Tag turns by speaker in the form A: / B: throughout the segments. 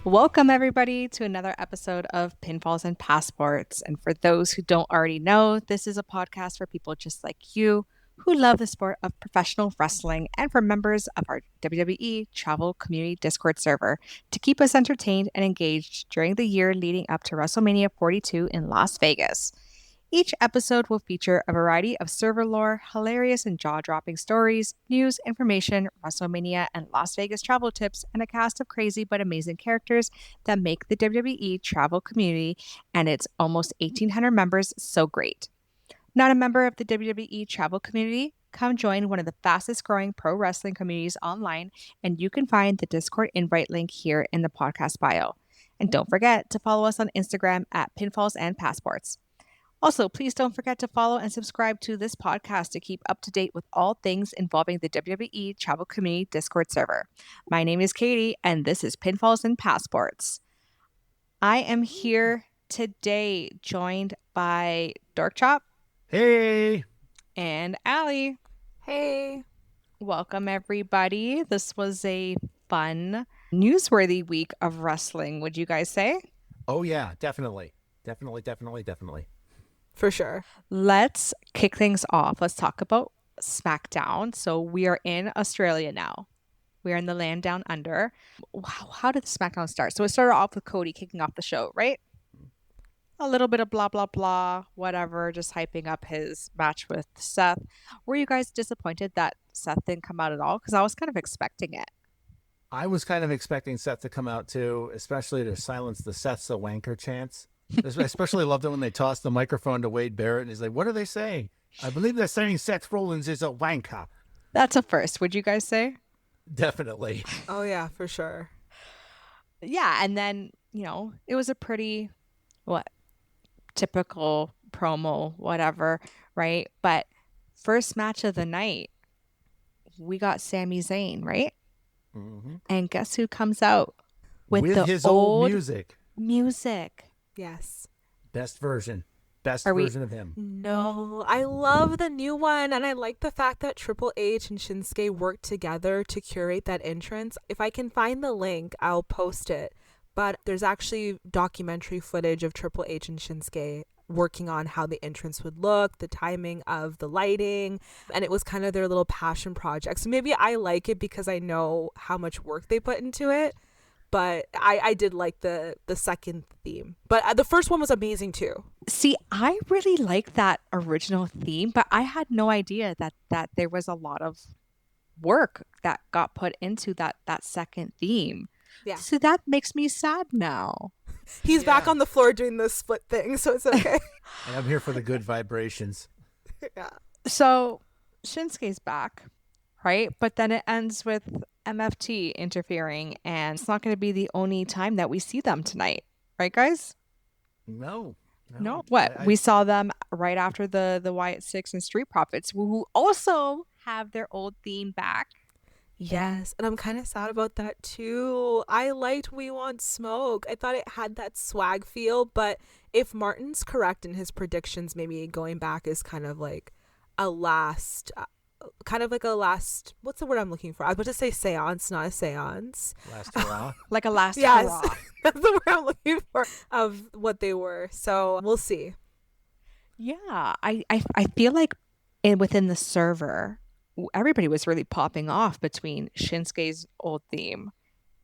A: Welcome, everybody, to another episode of Pinfalls and Passports. And for those who don't already know, this is a podcast for people just like you who love the sport of professional wrestling and for members of our WWE Travel Community Discord server to keep us entertained and engaged during the year leading up to WrestleMania 42 in Las Vegas. Each episode will feature a variety of server lore, hilarious and jaw dropping stories, news, information, WrestleMania and Las Vegas travel tips, and a cast of crazy but amazing characters that make the WWE travel community and its almost 1,800 members so great. Not a member of the WWE travel community? Come join one of the fastest growing pro wrestling communities online, and you can find the Discord invite link here in the podcast bio. And don't forget to follow us on Instagram at Pinfalls and Passports. Also, please don't forget to follow and subscribe to this podcast to keep up to date with all things involving the WWE Travel Community Discord server. My name is Katie, and this is Pinfalls and Passports. I am here today joined by Dorkchop.
B: Hey!
A: And Allie.
C: Hey!
A: Welcome, everybody. This was a fun, newsworthy week of wrestling, would you guys say?
B: Oh, yeah, definitely. Definitely.
C: For sure.
A: Let's kick things off. Let's talk about SmackDown. So we are in Australia now. We are in the land down under. How did the SmackDown start? So it started off with Cody kicking off the show, right? A little bit of blah, blah, blah, whatever, just hyping up his match with Seth. Were you guys disappointed that Seth didn't come out at all? Because I was kind of expecting it.
B: I was kind of expecting Seth to come out too, especially to silence the Seth's a wanker chants. I especially loved it when they tossed the microphone to Wade Barrett and he's like, what are they saying? I believe they're saying Seth Rollins is a wanker.
A: That's a first, would you guys say?
B: Definitely.
C: Oh, yeah, for sure.
A: Yeah, and then, it was a pretty, typical promo, whatever, right? But first match of the night, we got Sami Zayn, right?
B: Mm-hmm.
A: And guess who comes out with the
B: his
A: old
B: music?
C: Yes.
B: Best version of him.
C: No, I love the new one, and I like the fact that Triple H and Shinsuke worked together to curate that entrance. If I can find the link, I'll post it. But there's actually documentary footage of Triple H and Shinsuke working on how the entrance would look, the timing of the lighting, and it was kind of their little passion project. So maybe I like it because I know how much work they put into it. But I did like the second theme. But the first one was amazing too.
A: See, I really like that original theme, but I had no idea that there was a lot of work that got put into that second theme.
C: Yeah.
A: So that makes me sad now.
C: He's back on the floor doing the split thing, so it's okay.
B: And I'm here for the good vibrations.
C: Yeah.
A: So Shinsuke's back, right? But then it ends with MFT interfering, and it's not going to be the only time that we see them tonight, right, guys?
B: No.
A: What? We saw them right after the Wyatt Six and Street Profits, who also have their old theme back.
C: Yes, and I'm kind of sad about that too. I liked We Want Smoke. I thought it had that swag feel, but if Martin's correct in his predictions, maybe going back is kind of like a last, what's the word I'm looking for? I was about to say seance, not a seance.
B: Last hurrah.
A: Like a last
C: Yes,
A: hurrah.
C: that's the word I'm looking for of what they were. So we'll see.
A: Yeah, I feel like within the server, everybody was really popping off between Shinsuke's old theme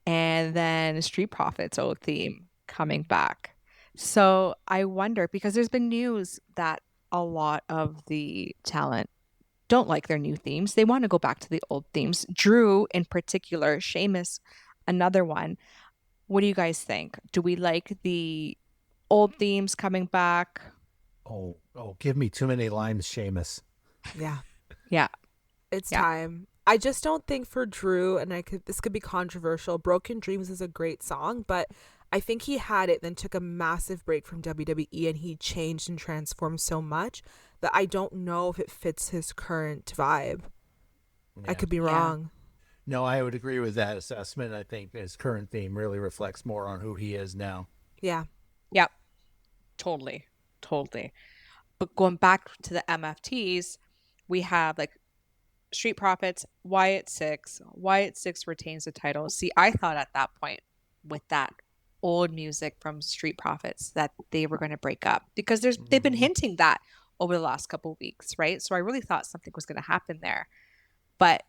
A: and then Street Profits' old theme coming back. So I wonder, because there's been news that a lot of the talent don't like their new themes. They want to go back to the old themes. Drew in particular, Sheamus, another one. What do you guys think? Do we like the old themes coming back?
B: Oh, give me too many lines, Sheamus.
C: Yeah.
A: Yeah.
C: It's time. I just don't think for Drew, and this could be controversial, Broken Dreams is a great song, but I think he had it, then took a massive break from WWE, and he changed and transformed so much that I don't know if it fits his current vibe. Yeah. I could be wrong.
B: No, I would agree with that assessment. I think his current theme really reflects more on who he is now.
C: Yeah.
A: Yep. Totally. But going back to the MFTs, we have like Street Profits, Wyatt Six. Wyatt Six retains the title. See, I thought at that point with that old music from Street Profits that they were going to break up, because they've been hinting that over the last couple of weeks, right? So I really thought something was going to happen there. But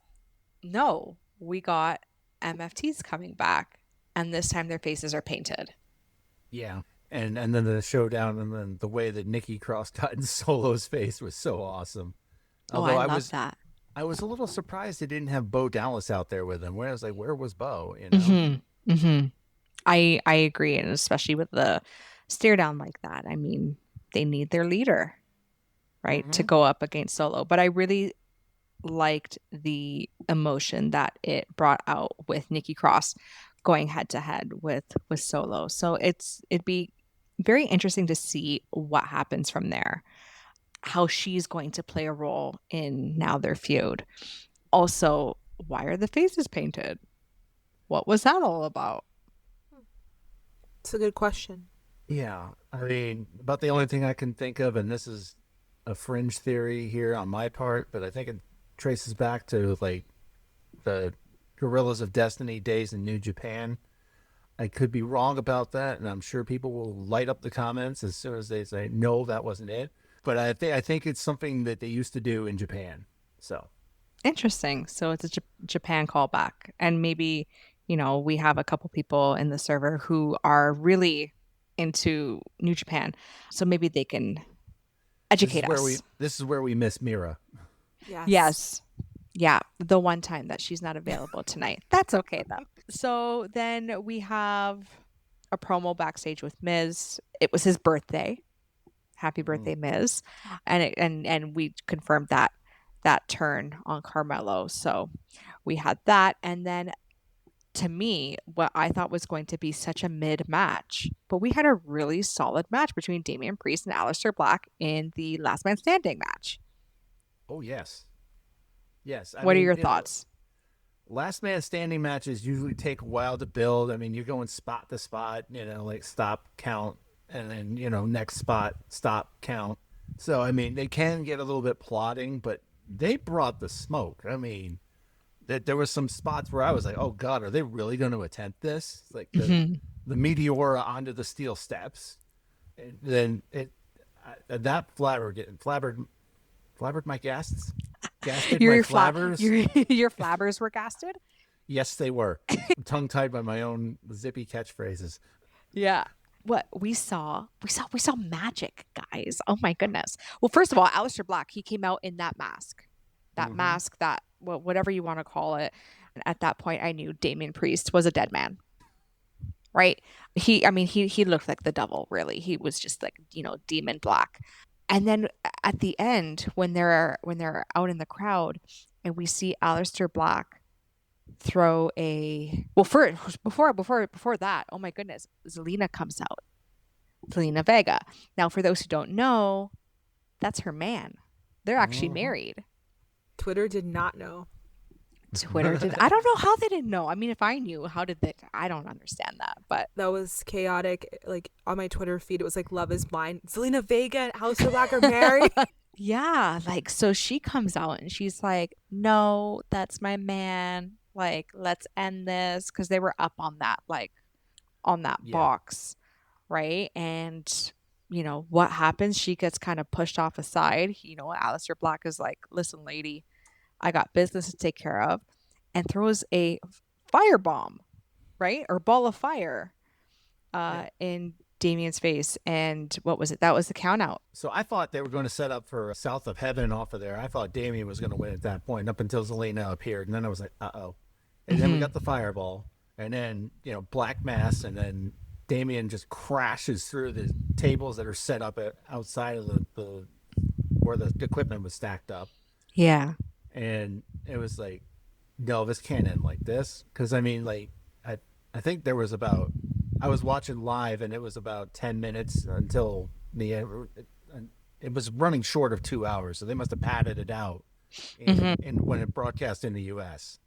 A: no, we got MFTs coming back, and this time their faces are painted.
B: Yeah. And then the showdown, and then the way that Nikki Cross got in Solo's face was so awesome. Although
A: I love that.
B: I was a little surprised they didn't have Bo Dallas out there with him. Where I was like, where was Bo?
A: I agree, and especially with the stare down like that. I mean, they need their leader, right, to go up against Solo. But I really liked the emotion that it brought out with Nikki Cross going head to head with Solo. So it'd be very interesting to see what happens from there, how she's going to play a role in now their feud. Also, why are the faces painted? What was that all about?
C: It's a good question.
B: Yeah. I mean, about the only thing I can think of, and this is a fringe theory here on my part, but I think it traces back to like the Gorillas of Destiny days in New Japan. I could be wrong about that, and I'm sure people will light up the comments as soon as they say, no, that wasn't it. But I think it's something that they used to do in Japan. So
A: Interesting. So it's a Japan callback. And maybe, we have a couple people in the server who are really into New Japan. So maybe they can educate us.
B: This is where we miss Mira.
A: Yes. Yeah. The one time that she's not available tonight. That's okay, though. So then we have a promo backstage with Miz. It was his birthday. Happy birthday, Miz. And we confirmed that turn on Carmelo. So we had that. And then, to me, what I thought was going to be such a mid match, but we had a really solid match between Damian Priest and Aleister Black in the Last Man Standing match.
B: Oh, yes. Yes.
A: What are your thoughts?
B: Last Man Standing matches usually take a while to build. I mean, you're going spot to spot, like stop, count, and then, next spot, stop, count. So, I mean, they can get a little bit plodding, but they brought the smoke. I mean, there was some spots where I was like, oh, God, are they really going to attempt this? Like the Meteora onto the steel steps. And then that flabbered my gasted my flabbers.
A: Your flabbers were gasted?
B: Yes, they were. Tongue-tied by my own zippy catchphrases.
A: Yeah. What we saw magic, guys. Oh my goodness. Well, first of all, Aleister Black, he came out in that mask. Mask, whatever you want to call it. And at that point, I knew Damian Priest was a dead man. Right? He looked like the devil, really. He was just like, demon black. And then at the end, when they're out in the crowd and we see Aleister Black throw before that, oh my goodness, Zelina comes out. Zelina Vega. Now, for those who don't know, that's her man. They're actually married.
C: Twitter did not know.
A: Twitter did. I don't know how they didn't know. I mean, if I knew, how did they? I don't understand that. But
C: that was chaotic. Like on my Twitter feed, it was like Love Is Blind. Zelina Vega and Aleister Black are married.
A: Yeah, like so she comes out and she's like, "No, that's my man. Like, let's end this," because they were up on that, box, right? And what happens? She gets kind of pushed off aside. Aleister Black is like, "Listen, lady, I got business to take care of," and throws a firebomb, right? Or ball of fire in Damian's face. And what was it? That was the count out.
B: So I thought they were going to set up for a South of Heaven off of there. I thought Damian was going to win at that point up until Zelina appeared. And then I was like, uh-oh. And then we got the fireball. And then, Black Mass. And then Damian just crashes through the tables that are set up outside of the where the equipment was stacked up.
A: Yeah.
B: And it was like, no, this can't end like this. Because, I mean, like, I think there was I was watching live, and it was about 10 minutes until it was running short of 2 hours. So they must have padded it out when it broadcast in the U.S.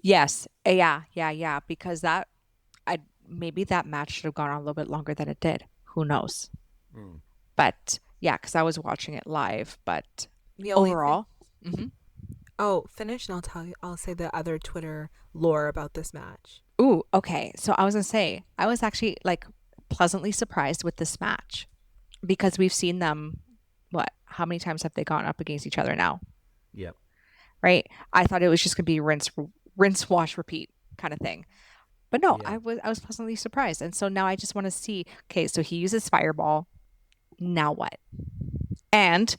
A: Yes. Yeah. Because maybe that match should have gone on a little bit longer than it did. Who knows? But, yeah, because I was watching it live. But overall...
C: Oh, finish and I'll say the other Twitter lore about this match.
A: Ooh, okay. So I was gonna say, I was actually like pleasantly surprised with this match because we've seen them, what, how many times have they gone up against each other now?
B: Yep.
A: Right? I thought it was just gonna be rinse, wash, repeat kind of thing. But no,
B: Yeah.
A: I was pleasantly surprised. And so now I just want to see, okay, so he uses fireball. Now what? And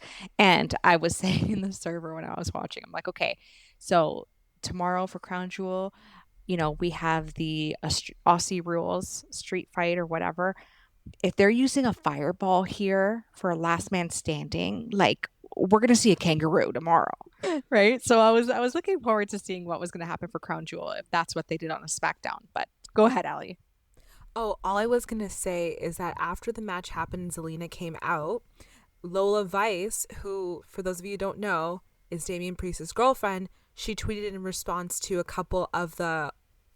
A: I was saying in the server when I was watching, I'm like, okay, so tomorrow for Crown Jewel, we have the Aussie rules street fight or whatever. If they're using a fireball here for a last man standing, like we're gonna see a kangaroo tomorrow, right? So I was looking forward to seeing what was gonna happen for Crown Jewel if that's what they did on a SmackDown. But go ahead, Allie.
C: Oh, all I was going to say is that after the match happened and Zelina came out, Lola Vice, who, for those of you who don't know, is Damian Priest's girlfriend, she tweeted in response to a couple of the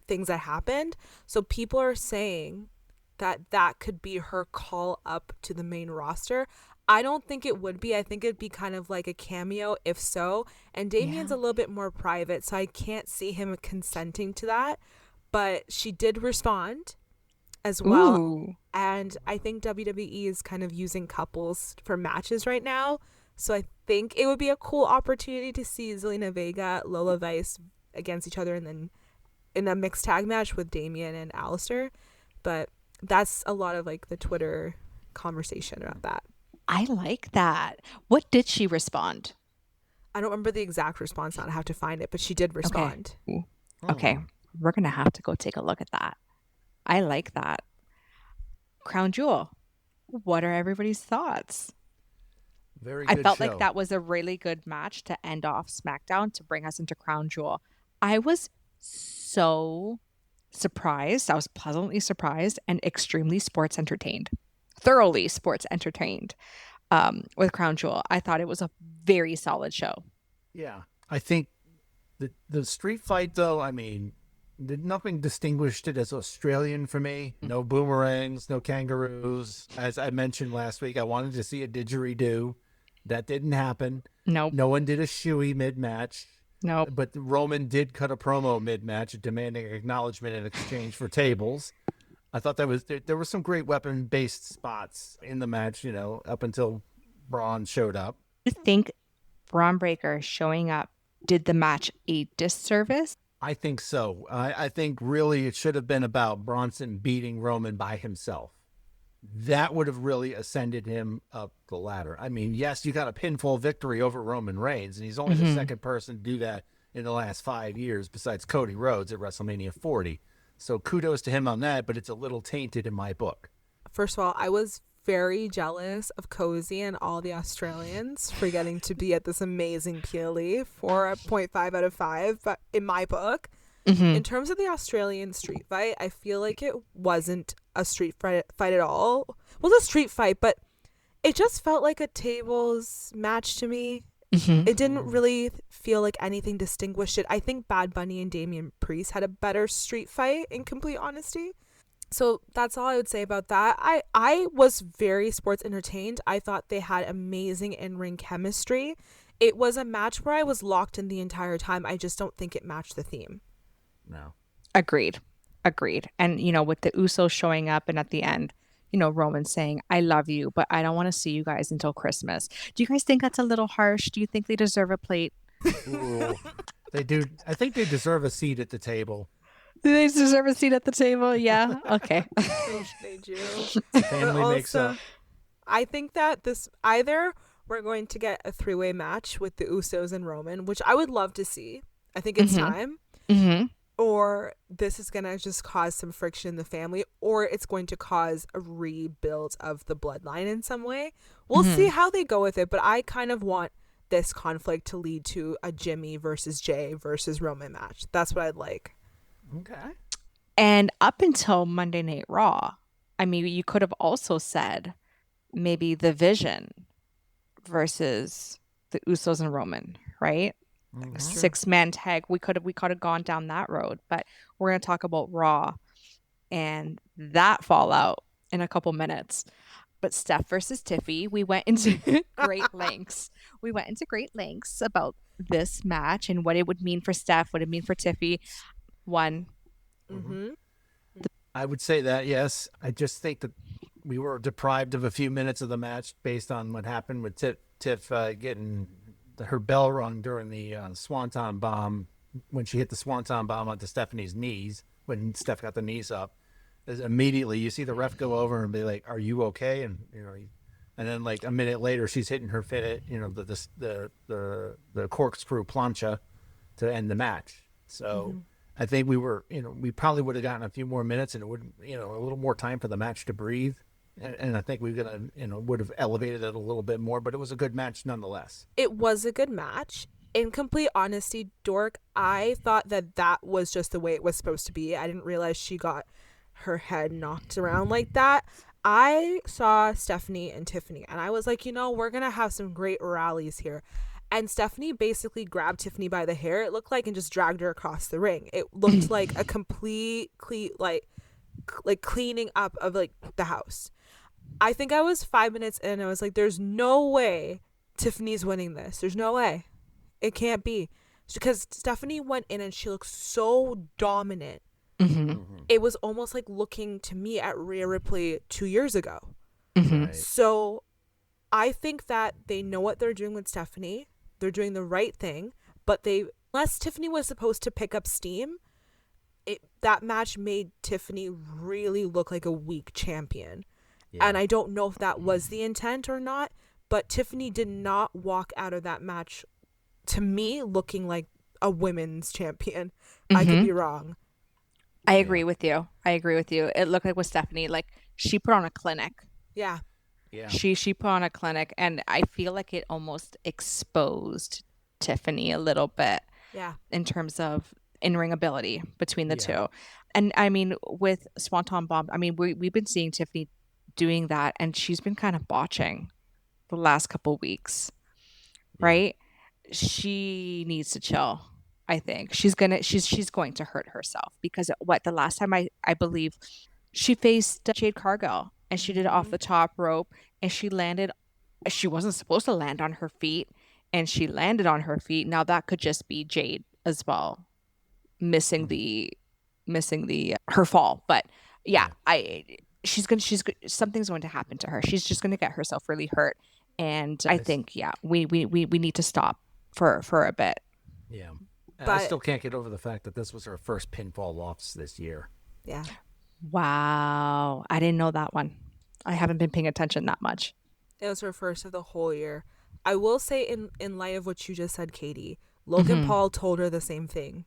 C: things that happened. So people are saying that that could be her call up to the main roster. I don't think it would be. I think it'd be kind of like a cameo, if so. And Damian's
A: Yeah.
C: a little bit more private, so I can't see him consenting to that. But she did respond as well.
A: Ooh.
C: And I think WWE is kind of using couples for matches right now. So I think it would be a cool opportunity to see Zelina Vega, Lola Vice against each other and then in a mixed tag match with Damian and Alistair. But that's a lot of like the Twitter conversation about that.
A: I like that. What did she respond?
C: I don't remember the exact response. Now I have to find it, but she did respond.
A: Ooh.
B: Oh,
A: Okay. We're gonna have to go take a look at that. I like that. Crown Jewel. What are everybody's thoughts?
B: very
A: I
B: good
A: felt
B: show.
A: like that was a really good match to end off SmackDown to bring us into Crown Jewel. I was so surprised. I was pleasantly surprised and extremely sports entertained, thoroughly sports entertained with Crown Jewel. I thought it was a very solid show.
B: Yeah. I think the street fight, though, I mean, nothing distinguished it as Australian for me. No boomerangs, no kangaroos. As I mentioned last week, I wanted to see a didgeridoo. That didn't happen.
A: Nope.
B: No one did a shoey mid-match.
A: Nope.
B: But Roman did cut a promo mid-match demanding acknowledgement in exchange for tables. I thought there were some great weapon-based spots in the match, up until Braun showed up.
A: I think Braun Breaker showing up did the match a disservice.
B: I think so. I think really it should have been about Bronson beating Roman by himself. That would have really ascended him up the ladder. I mean, yes, you got a pinfall victory over Roman Reigns, and he's only the second person to do that in the last 5 years besides Cody Rhodes at WrestleMania 40. So kudos to him on that, but it's a little tainted in my book.
C: First of all, I was very jealous of Cozy and all the Australians for getting to be at this amazing PLE for a 0.5 out of 5, but in my book. In terms of the Australian street fight, I feel like it wasn't a street fight at all. It was a street fight, but it just felt like a tables match to me. It didn't really feel like anything distinguished it. I think Bad Bunny and Damian Priest had a better street fight, in complete honesty. So that's all I would say about that. I was very sports entertained. I thought they had amazing in-ring chemistry. It was a match where I was locked in the entire time. I just don't think it matched the theme.
B: No.
A: Agreed. And, with the Usos showing up and at the end, Roman saying, I love you, but I don't want to see you guys until Christmas. Do you guys think that's a little harsh? Do you think they deserve a plate?
B: Ooh, they do. I think they deserve a seat at the table.
A: Do they deserve a seat at the table? Yeah. Okay.
C: They do.
B: Family
C: But
B: makes up.
C: I think that this either we're going to get a three-way match with the Usos and Roman, which I would love to see. I think it's time. Or this is going to just cause some friction in the family, or it's going to cause a rebuild of the bloodline in some way. We'll see how they go with it, but I kind of want this conflict to lead to a Jimmy versus Jay versus Roman match. That's what I'd like.
B: Okay.
A: And up until Monday Night Raw, I mean, you could have also said maybe the Vision versus the Usos and Roman, right?
B: Mhm.
A: 6-man tag. We could have gone down that road, but we're going to talk about Raw and that fallout in a couple minutes. But Steph versus Tiffy, we went into great lengths. We went into great lengths about this match and what it would mean for Steph, what it would mean for Tiffy. One,
C: Mm-hmm.
B: I would say that, yes. I just think that we were deprived of a few minutes of the match based on what happened with Tiff getting her bell rung during the Swanton Bomb, when she hit the Swanton Bomb onto Stephanie's knees, when Steph got the knees up. Immediately, you see the ref go over and be like, "Are you okay?" And and then like a minute later, she's hitting her fit, the corkscrew plancha to end the match. So I think we probably would have gotten a few more minutes, and it would, a little more time for the match to breathe. And I think would have elevated it a little bit more, but it was a good match nonetheless.
C: It was a good match. In complete honesty, Dork, I thought that was just the way it was supposed to be. I didn't realize she got her head knocked around like that. I saw Stephanie and Tiffany, and I was like, we're going to have some great rallies here. And Stephanie basically grabbed Tiffany by the hair, it looked like, and just dragged her across the ring. It looked like a complete, cleaning up of, the house. I think I was 5 minutes in, and I was like, there's no way Tiffany's winning this. There's no way. It can't be. Because Stephanie went in, and she looked so dominant. It was almost like looking to me at Rhea Ripley 2 years ago.
B: Right.
C: So I think that they know what they're doing with Stephanie. They're doing the right thing. But unless Tiffany was supposed to pick up steam, that match made Tiffany really look like a weak champion. Yeah. And I don't know if that was the intent or not. But Tiffany did not walk out of that match, to me, looking like a women's champion. I could be wrong.
A: I agree with you. It looked like with Stephanie, like she put on a clinic.
C: Yeah.
A: She put on a clinic, and I feel like it almost exposed Tiffany a little bit.
C: Yeah.
A: In terms of in-ring ability between the two. And I mean, with Swanton Bomb, I mean, we've been seeing Tiffany doing that, and she's been kind of botching the last couple weeks. Right? She needs to chill. I think she's going to hurt herself, because the last time I believe she faced Jade Cargill, and she did it off the top rope, and she wasn't supposed to land on her feet, and she landed on her feet. Now that could just be Jade as well, missing her fall. But something's going to happen to her. She's just going to get herself really hurt. And I think, we need to stop for a bit.
B: Yeah. But I still can't get over the fact that this was her first pinfall loss this year.
C: Yeah.
A: Wow. I didn't know that one. I haven't been paying attention that much.
C: It was her first of the whole year. I will say, in light of what you just said, Katie, Logan Paul told her the same thing.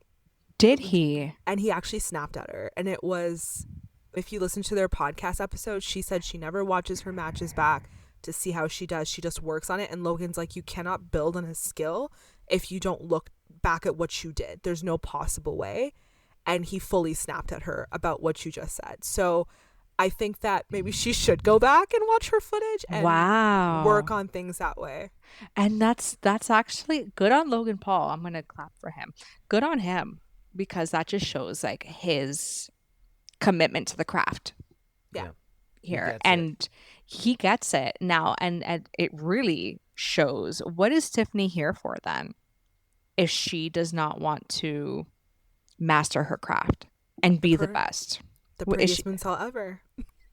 A: Did he?
C: And he actually snapped at her. And it was, if you listen to their podcast episode, she said she never watches her matches back to see how she does. She just works on it. And Logan's like, you cannot build on a skill if you don't look back at what you did. There's no possible way. And he fully snapped at her about what you just said. So I think that maybe she should go back and watch her footage and work on things that way.
A: And that's actually good on Logan Paul. I'm gonna clap for him. Good on him, because that just shows like his commitment to the craft.
C: Yeah.
A: Here, and he gets it now, and it really shows. What is Tiffany here for then, if she does not want to master her craft and be the best?
C: The prettiest moonsault ever.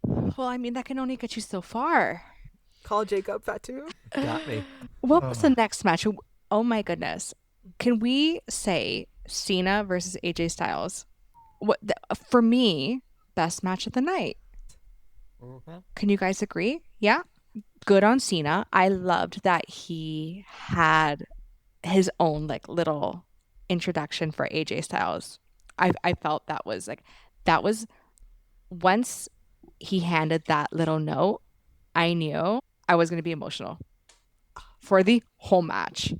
A: Well, I mean, that can only get you so far.
C: Call Jacob Fatu.
B: Got me.
A: What was the next match? Oh my goodness. Can we say Cena versus AJ Styles? For me, best match of the night. Can you guys agree? Yeah. Good on Cena. I loved that he had his own like little introduction for AJ Styles. I felt that was once he handed that little note, I knew I was going to be emotional for the whole match.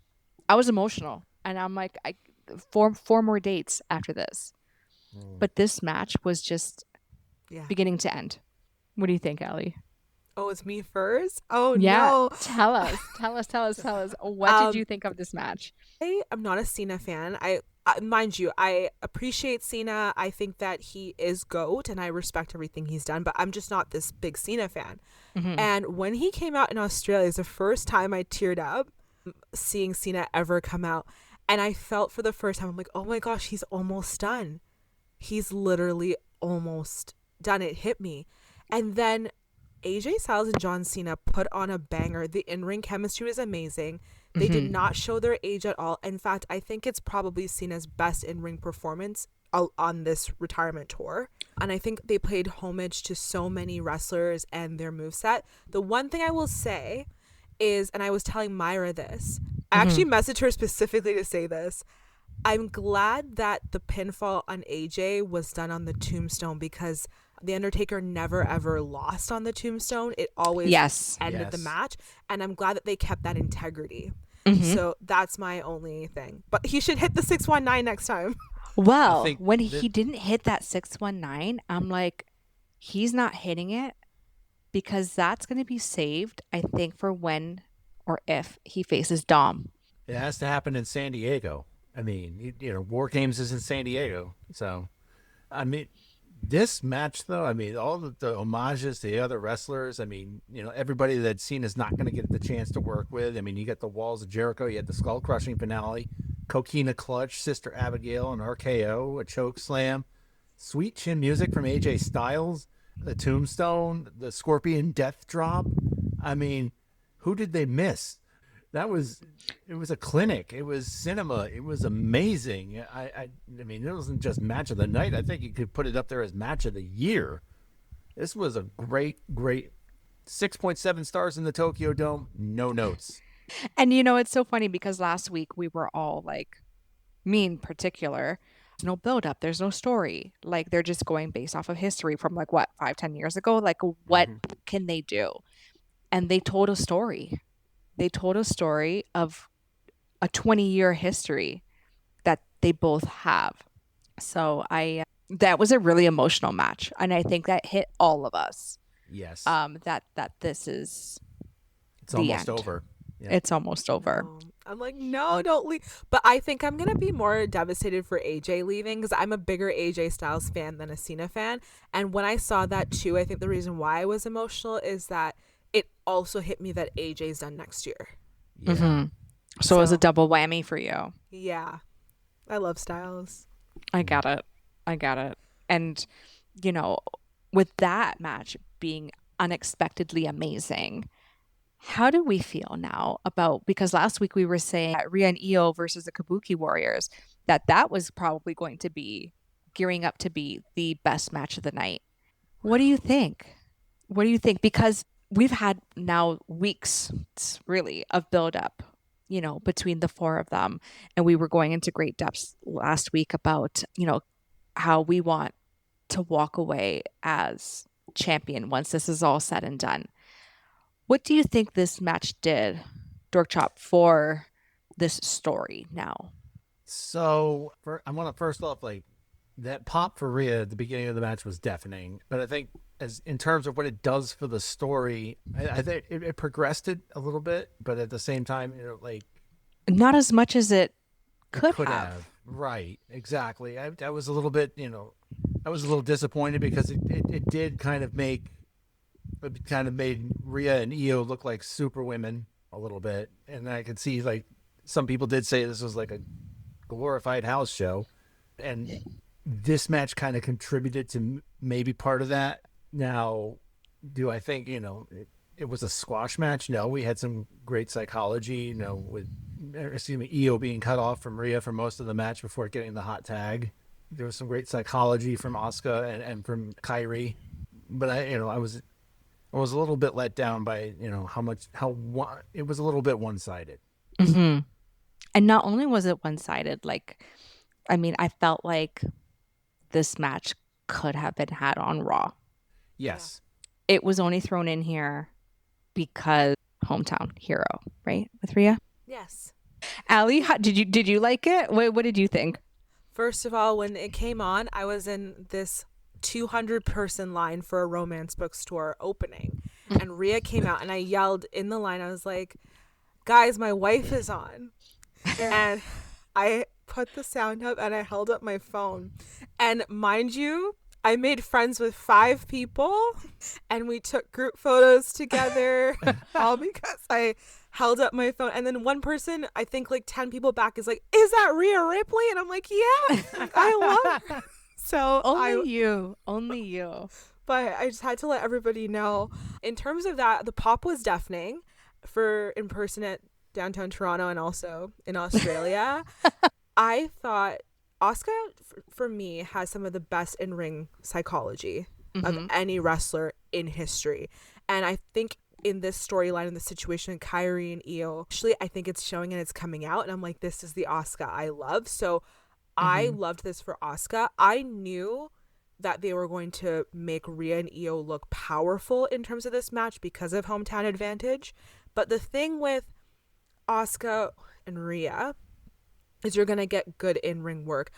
A: I was emotional, and I'm like, four more dates after this. But this match was just beginning to end. What do you think, Allie?
C: Oh, it's me first? Oh,
A: yeah.
C: No.
A: Tell us. What did you think of this match?
C: I'm not a Cena fan. Mind you, I appreciate Cena. I think that he is GOAT, and I respect everything he's done, but I'm just not this big Cena fan. And when he came out in Australia, it's the first time I teared up seeing Cena ever come out. And I felt for the first time, I'm like, oh my gosh, he's almost done. he's literally almost done. It hit me. And then AJ Styles and John Cena put on a banger. The in-ring chemistry was amazing. They did not show their age at all. In fact, I think it's probably Cena's best in-ring performance on this retirement tour. And I think they paid homage to so many wrestlers and their moveset. The one thing I will say is, and I was telling Myra this, I actually messaged her specifically to say this, I'm glad that the pinfall on AJ was done on the tombstone, because The Undertaker never ever lost on the tombstone. It always ended the match. And I'm glad that they kept that integrity. So that's my only thing. But he should hit the 619 next time.
A: Well, when he didn't hit that 619, I'm like, he's not hitting it, because that's going to be saved, I think, for when or if he faces Dom.
B: It has to happen in San Diego. I mean, War Games is in San Diego. So, I mean, this match, though, I mean, all the homages to the other wrestlers, I mean, everybody that Cena's not going to get the chance to work with. I mean, you got the Walls of Jericho, you had the Skull Crushing finale, Coquina Clutch, Sister Abigail, an RKO, a choke slam, sweet chin music from AJ Styles, the Tombstone, the Scorpion Death Drop. I mean, who did they miss? It was a clinic. It was cinema. It was amazing. I mean, it wasn't just match of the night. I think you could put it up there as match of the year. This was a great 6.7 stars in the Tokyo Dome. No notes.
A: And it's so funny, because last week we were all like, me in particular, there's no build up, there's no story. Like, they're just going based off of history from like what, 5-10 years ago. Like, what can they do? And they told a story. They told a story of a 20-year history that they both have. So that was a really emotional match, and I think that hit all of us.
B: Yes.
A: That this is
B: it's almost over.
A: Yeah. It's almost over.
C: I'm like, no, don't leave. But I think I'm going to be more devastated for AJ leaving, because I'm a bigger AJ Styles fan than a Cena fan. And when I saw that too, I think the reason why I was emotional is that it also hit me that AJ's done next year.
B: Yeah.
A: So it was a double whammy for you.
C: Yeah. I love Styles.
A: I got it. And, with that match being unexpectedly amazing, how do we feel now about, because last week we were saying Rhea and Io versus the Kabuki Warriors, that was probably going to be gearing up to be the best match of the night. What do you think? Because we've had now weeks, really, of build-up, between the four of them. And we were going into great depths last week about, how we want to walk away as champion once this is all said and done. What do you think this match did, Dorkchop, for this story now?
B: So, I want to first off, like, that pop for Rhea at the beginning of the match was deafening. But I think, as in terms of what it does for the story, I think it progressed it a little bit, but at the same time,
A: not as much as it could have.
B: Right, exactly. I was a little bit, I was a little disappointed, because it did kind of made Rhea and Io look like super women a little bit, and I could see, like, some people did say this was like a glorified house show, and this match kind of contributed to maybe part of that. Now, do I think, it was a squash match? No, we had some great psychology, with Io being cut off from Rhea for most of the match before getting the hot tag. There was some great psychology from Asuka and from Kairi, but I was a little bit let down by, it was a little bit one-sided.
A: Mm-hmm. And not only was it one-sided, I felt like this match could have been had on Raw.
B: Yes.
A: It was only thrown in here because hometown hero, right? With Rhea?
C: Yes.
A: Allie, did you like it? What did you think?
C: First of all, when it came on, I was in this 200-person line for a romance bookstore opening, and Rhea came out, and I yelled in the line, I was like, guys, my wife is on. And I put the sound up and I held up my phone, and mind you, I made friends with 5 people, and we took group photos together, all because I held up my phone. And then one person, I think like 10 people back, is like, is that Rhea Ripley? And I'm like, yeah, I love her. So
A: Only you.
C: but I just had to let everybody know. In terms of that, the pop was deafening for in person at downtown Toronto and also in Australia. I thought Asuka, for me, has some of the best in-ring psychology of any wrestler in history. And I think in this storyline, in this situation, Kairi and Io, actually, I think it's showing and it's coming out. And I'm like, this is the Asuka I love. So I loved this for Asuka. I knew that they were going to make Rhea and Io look powerful in terms of this match because of hometown advantage. But the thing with Asuka and Rhea is you're going to get good in-ring work.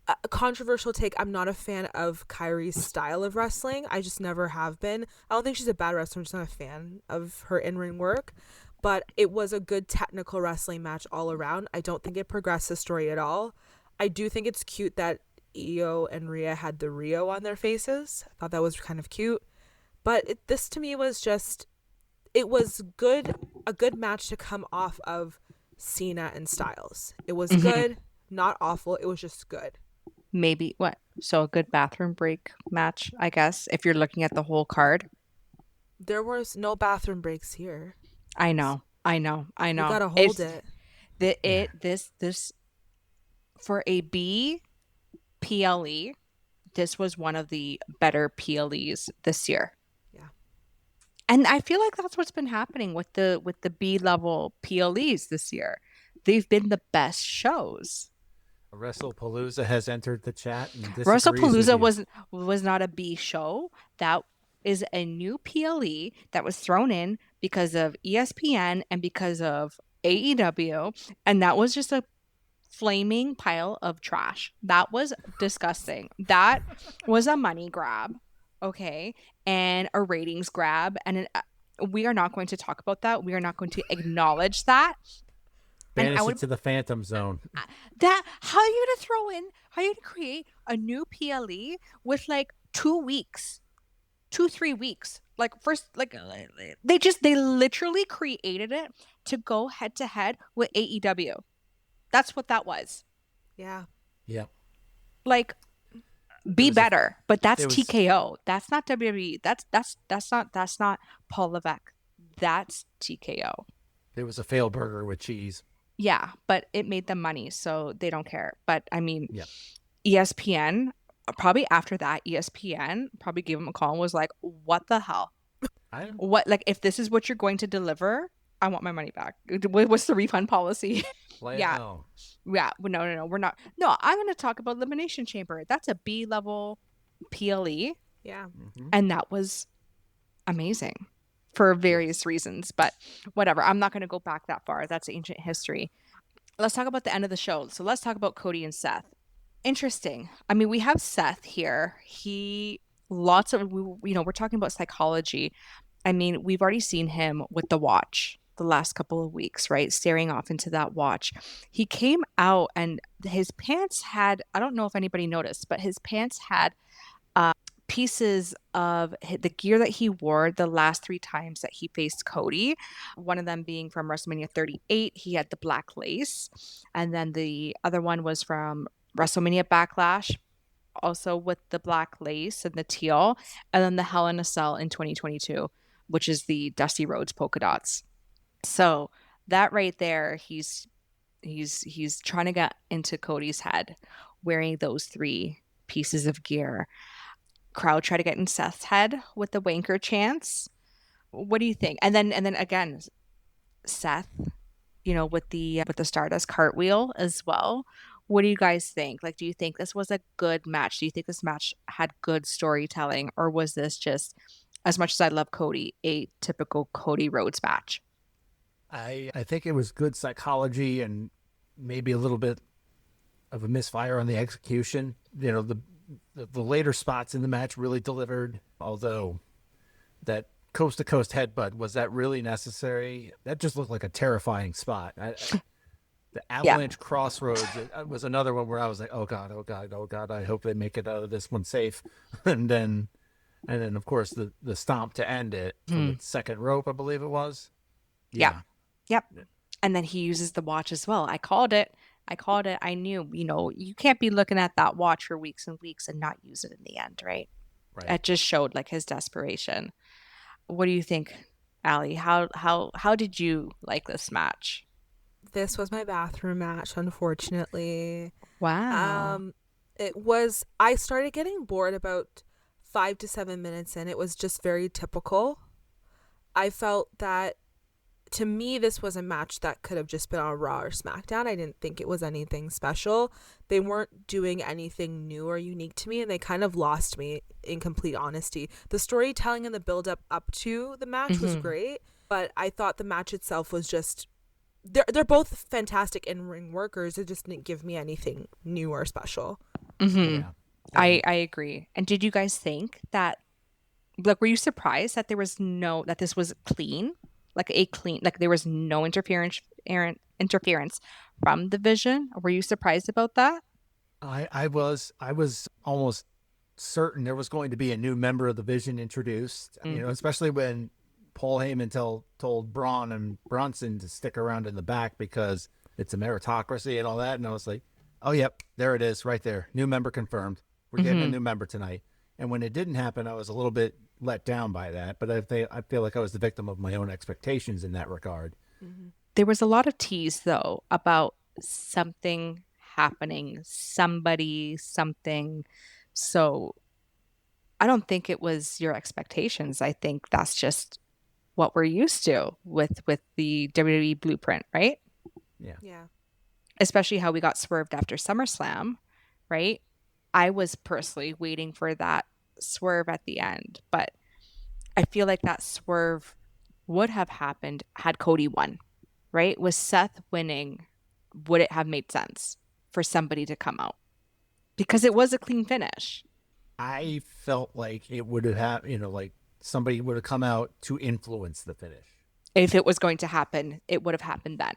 C: A controversial take, I'm not a fan of Kairi's style of wrestling. I just never have been. I don't think she's a bad wrestler. I'm just not a fan of her in-ring work. But it was a good technical wrestling match all around. I don't think it progressed the story at all. I do think it's cute that Io and Rhea had the Rio on their faces. I thought that was kind of cute. But this to me was just, it was good, a good match to come off of Cena and Styles. It was good, not awful. It was just good.
A: Maybe what? So a good bathroom break match, I guess, if you're looking at the whole card.
C: There was no bathroom breaks here.
A: I know.
C: You gotta hold it.
A: This for a B PLE, this was one of the better PLEs this year.
C: Yeah.
A: And I feel like that's what's been happening with the B level PLEs this year. They've been the best shows.
B: WrestlePalooza has entered the chat and disagrees
A: WrestlePalooza
B: with you.
A: was not a B show. That is a new PLE that was thrown in because of ESPN and because of AEW, and that was just a flaming pile of trash. That was disgusting. That was a money grab, okay, and a ratings grab, and we are not going to talk about that. We are not going to acknowledge that.
B: Banish it to the Phantom Zone.
A: That how are you gonna throw in? How are you gonna create a new PLE with like 3 weeks? Like first, like they literally created it to go head to head with AEW. That's what that was.
C: Yeah.
B: Yeah.
A: Like, be better, but that's TKO. That's not WWE. That's not Paul Levesque. That's TKO.
B: There was a fail burger with cheese.
A: Yeah, but it made them money, so they don't care. But I mean,
B: yeah.
A: ESPN, probably after that, ESPN probably gave him a call and was like, what the hell? What, like, if this is what you're going to deliver, I want my money back. What's the refund policy?
B: Yeah.
A: Yeah. No, we're not. No, I'm going to talk about Elimination Chamber. That's a B level PLE.
C: Yeah.
A: And that was amazing for various reasons, but whatever. I'm not going to go back that far. That's ancient history. Let's talk about the end of the show. So let's talk about Cody and Seth. Interesting. I mean, we have Seth here. We're talking about psychology. I mean, we've already seen him with the watch the last couple of weeks, right? Staring off into that watch. He came out and his pants had, I don't know if anybody noticed, but his pants had pieces of the gear that he wore the last 3 times that he faced Cody. One of them being from WrestleMania 38. He had the black lace. And then the other one was from WrestleMania Backlash, also with the black lace and the teal. And then the Hell in a Cell in 2022, which is the Dusty Rhodes polka dots. So that right there, he's trying to get into Cody's head wearing those 3 pieces of gear. Crowd try to get in Seth's head with the wanker chants. What do you think? And then again, Seth, with the Stardust cartwheel as well. What do you guys think? Like, do you think this was a good match? Do you think this match had good storytelling, or was this just, as much as I love Cody, a typical Cody Rhodes match?
B: I think it was good psychology and maybe a little bit of a misfire on the execution. The later spots in the match really delivered, although that coast-to-coast headbutt, was that really necessary? That just looked like a terrifying spot. The avalanche crossroads was another one where I was like, oh God, I hope they make it out of this one safe. and then of course the stomp to end it from the second rope, I believe it was.
A: Yeah. Yep. And then he uses the watch as well. I called it. I called it. I knew, you can't be looking at that watch for weeks and weeks and not use it in the end, right?
B: Right.
A: It just showed like his desperation. What do you think, Allie? How did you like this match?
C: This was my bathroom match, unfortunately.
A: Wow.
C: I started getting bored about 5 to 7 minutes in. It was just very typical. I felt that, to me, this was a match that could have just been on Raw or SmackDown. I didn't think it was anything special. They weren't doing anything new or unique to me, and they kind of lost me, in complete honesty. The storytelling and the build up to the match was great, but I thought the match itself was just, they're both fantastic in-ring workers. It just didn't give me anything new or special.
B: Yeah.
A: I agree. And did you guys think that, like, were you surprised that that this was clean? Like there was no interference from the Vision? Were you surprised about that?
B: I was almost certain there was going to be a new member of the Vision introduced. Especially when Paul Heyman told Braun and Bronson to stick around in the back because it's a meritocracy and all that. And I was like, oh, yep, there it is right there. New member confirmed. We're getting a new member tonight. And when it didn't happen, I was a little bit let down by that. But I feel like I was the victim of my own expectations in that regard.
A: There was a lot of tease, though, about something happening, something. So I don't think it was your expectations. I think that's just what we're used to with the WWE blueprint, right?
C: Yeah.
A: Especially how we got swerved after SummerSlam, right? I was personally waiting for that swerve at the end, but I feel like that swerve would have happened had Cody won, right? With Seth winning, would it have made sense for somebody to come out? Because it was a clean finish.
B: I felt like it would have, like somebody would have come out to influence the finish.
A: If it was going to happen, it would have happened then.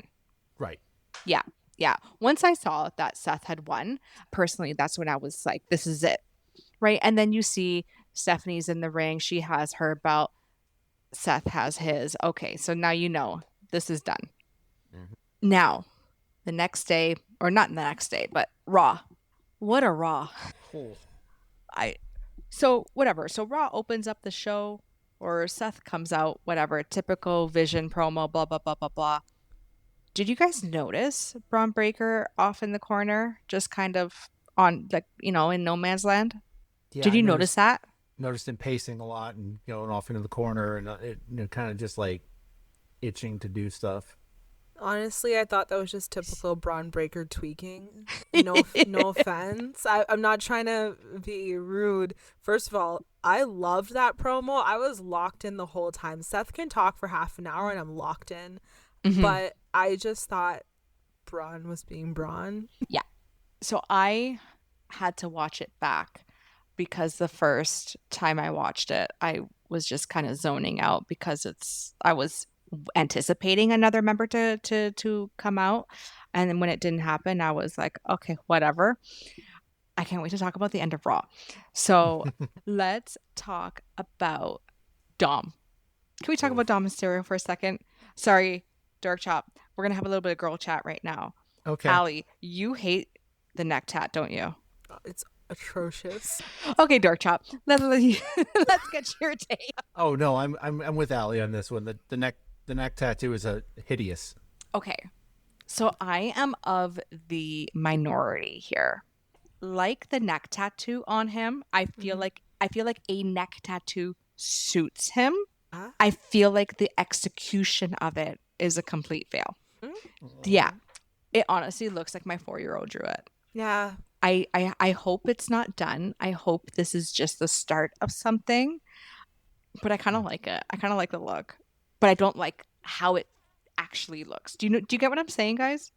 B: Right.
A: Yeah. Yeah. Once I saw that Seth had won, personally, that's when I was like, this is it. Right. And then you see Stephanie's in the ring. She has her belt. Seth has his. Okay. So now this is done. Now, the next day, or not the next day, but Raw. What a Raw. So whatever. So Raw opens up the show, or Seth comes out, whatever, typical Vision promo, blah, blah, blah, blah, blah. Did you guys notice Braun Breaker off in the corner, just kind of on, like, in no man's land?
B: Yeah,
A: Did you notice that?
B: Noticed him pacing a lot and going off into the corner and it kind of just like itching to do stuff.
C: Honestly, I thought that was just typical Braun Breaker tweaking. No offense. I'm not trying to be rude. First of all, I loved that promo. I was locked in the whole time. Seth can talk for half an hour and I'm locked in. But I just thought Braun was being Braun.
A: Yeah. So I had to watch it back because the first time I watched it, I was just kind of zoning out because I was anticipating another member to come out, and then when it didn't happen, I was like, okay, whatever. I can't wait to talk about the end of Raw. So let's talk about Dom. Can we talk about Dom Mysterio for a second? Sorry, Dorkchop. We're gonna have a little bit of girl chat right now.
B: Okay.
A: Allie, you hate the neck tat, don't you?
C: It's atrocious.
A: Okay, Dorkchop. Let's get your take.
B: Oh no, I'm with Allie on this one. The neck tattoo is hideous.
A: Okay. So I am of the minority here. Like the neck tattoo on him, I feel like a neck tattoo suits him. I feel like the execution of it is a complete fail. Yeah. It honestly looks like my 4-year-old drew it.
C: Yeah.
A: I hope it's not done. I hope this is just the start of something. But I kind of like it. I kind of like the look. But I don't like how it actually looks. Do you get what I'm saying, guys?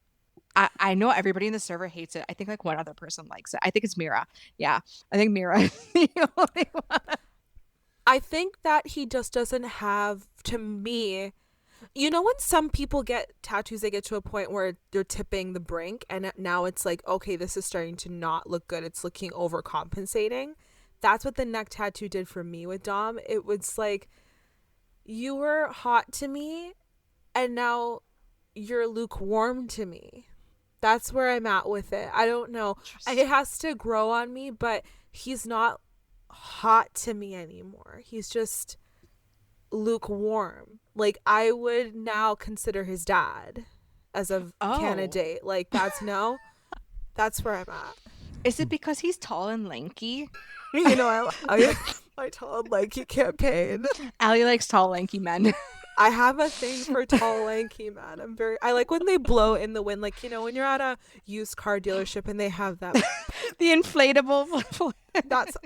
A: I know everybody in the server hates it. I think like one other person likes it. I think it's Mira. Yeah. I think Mira is the only one.
C: I think that he just doesn't have, to me, when some people get tattoos, they get to a point where they're tipping the brink and now it's like, okay, this is starting to not look good. It's looking overcompensating. That's what the neck tattoo did for me with Dom. It was like, you were hot to me and now you're lukewarm to me. That's where I'm at with it. I don't know. It has to grow on me, but he's not hot to me anymore. He's just lukewarm. Like, I would now consider his dad as a candidate. Like, that's where I'm at.
A: Is it because he's tall and lanky?
C: You know, I tall and lanky campaign.
A: Allie likes tall, lanky men.
C: I have a thing for tall, lanky men. I like when they blow in the wind. Like, you know, when you're at a used car dealership and they have that.
A: The inflatable.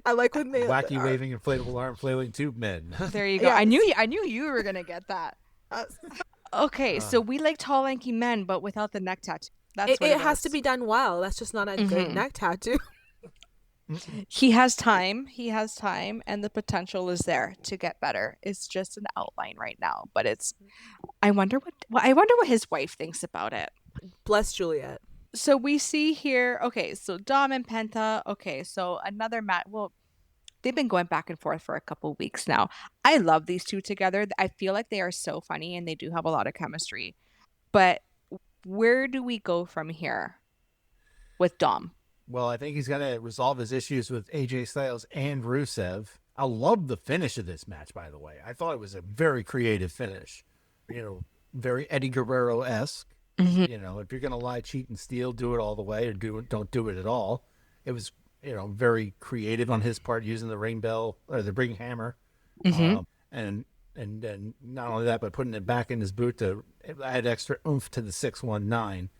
C: I like when they
B: wacky waving inflatable arm flailing tube men.
A: There you go.
C: Yeah.
A: I knew you were gonna get that. Okay, so we like tall, lanky men, but without the neck tattoo. That's what
C: it has to be done well. That's just not a good neck tattoo.
A: He has time, and the potential is there to get better. It's just an outline right now, but I wonder what his wife thinks about it.
C: Bless Juliet.
A: So we see here, okay, so Dom and Penta, okay, so another match. Well, they've been going back and forth for a couple weeks now. I love these two together. I feel like they are so funny and they do have a lot of chemistry. But where do we go from here with Dom?
B: Well, I think he's going to resolve his issues with AJ Styles and Rusev. I love the finish of this match, by the way. I thought it was a very creative finish. You know, very Eddie Guerrero-esque. You know, if you're going to lie, cheat, and steal, do it all the way, or don't do it at all. It was, you know, very creative on his part, using the ring bell or the ring hammer, and then not only that, but putting it back in his boot to add extra oomph to the 619.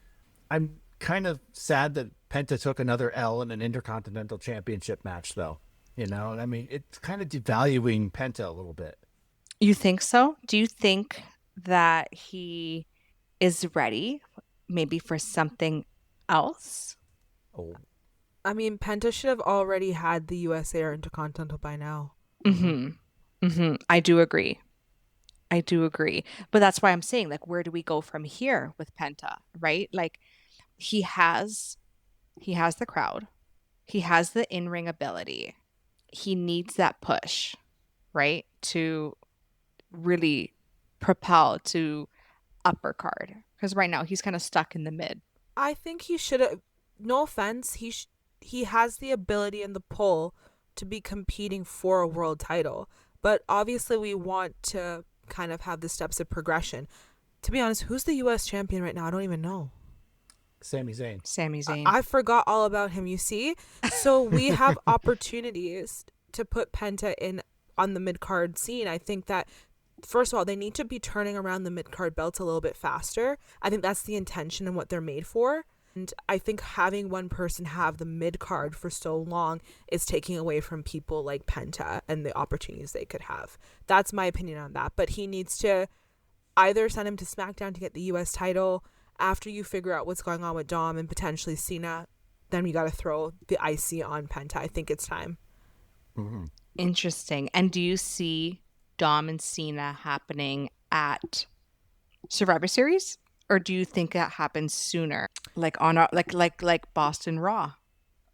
B: I'm kind of sad that Penta took another L in an Intercontinental Championship match, though. You know, I mean, it's kind of devaluing Penta a little bit.
A: You think so? Do you think that he is ready maybe for something else?
B: Oh,
C: I mean, Penta should have already had the USA or Intercontinental by now.
A: I do agree. But that's why I'm saying, like, where do we go from here with Penta, right? Like, he has the crowd. He has the in-ring ability. He needs that push, right? To really propel to upper card. Because right now he's kind of stuck in the mid.
C: I think he should have, no offense, he has the ability and the pull to be competing for a world title. But obviously we want to kind of have the steps of progression. To be honest, who's the U.S. champion right now? I don't even know.
B: Sami Zayn.
C: I forgot all about him, you see? So we have opportunities to put Penta in on the mid-card scene. I think that, first of all, they need to be turning around the mid-card belts a little bit faster. I think that's the intention and what they're made for. And I think having one person have the mid-card for so long is taking away from people like Penta and the opportunities they could have. That's my opinion on that. But he needs to either send him to SmackDown to get the U.S. title. After you figure out what's going on with Dom and potentially Cena, then we got to throw the IC on Penta. I think it's time.
A: Interesting. And do you see Dom and Cena happening at Survivor Series, or do you think that happens sooner, like on a, like Boston Raw?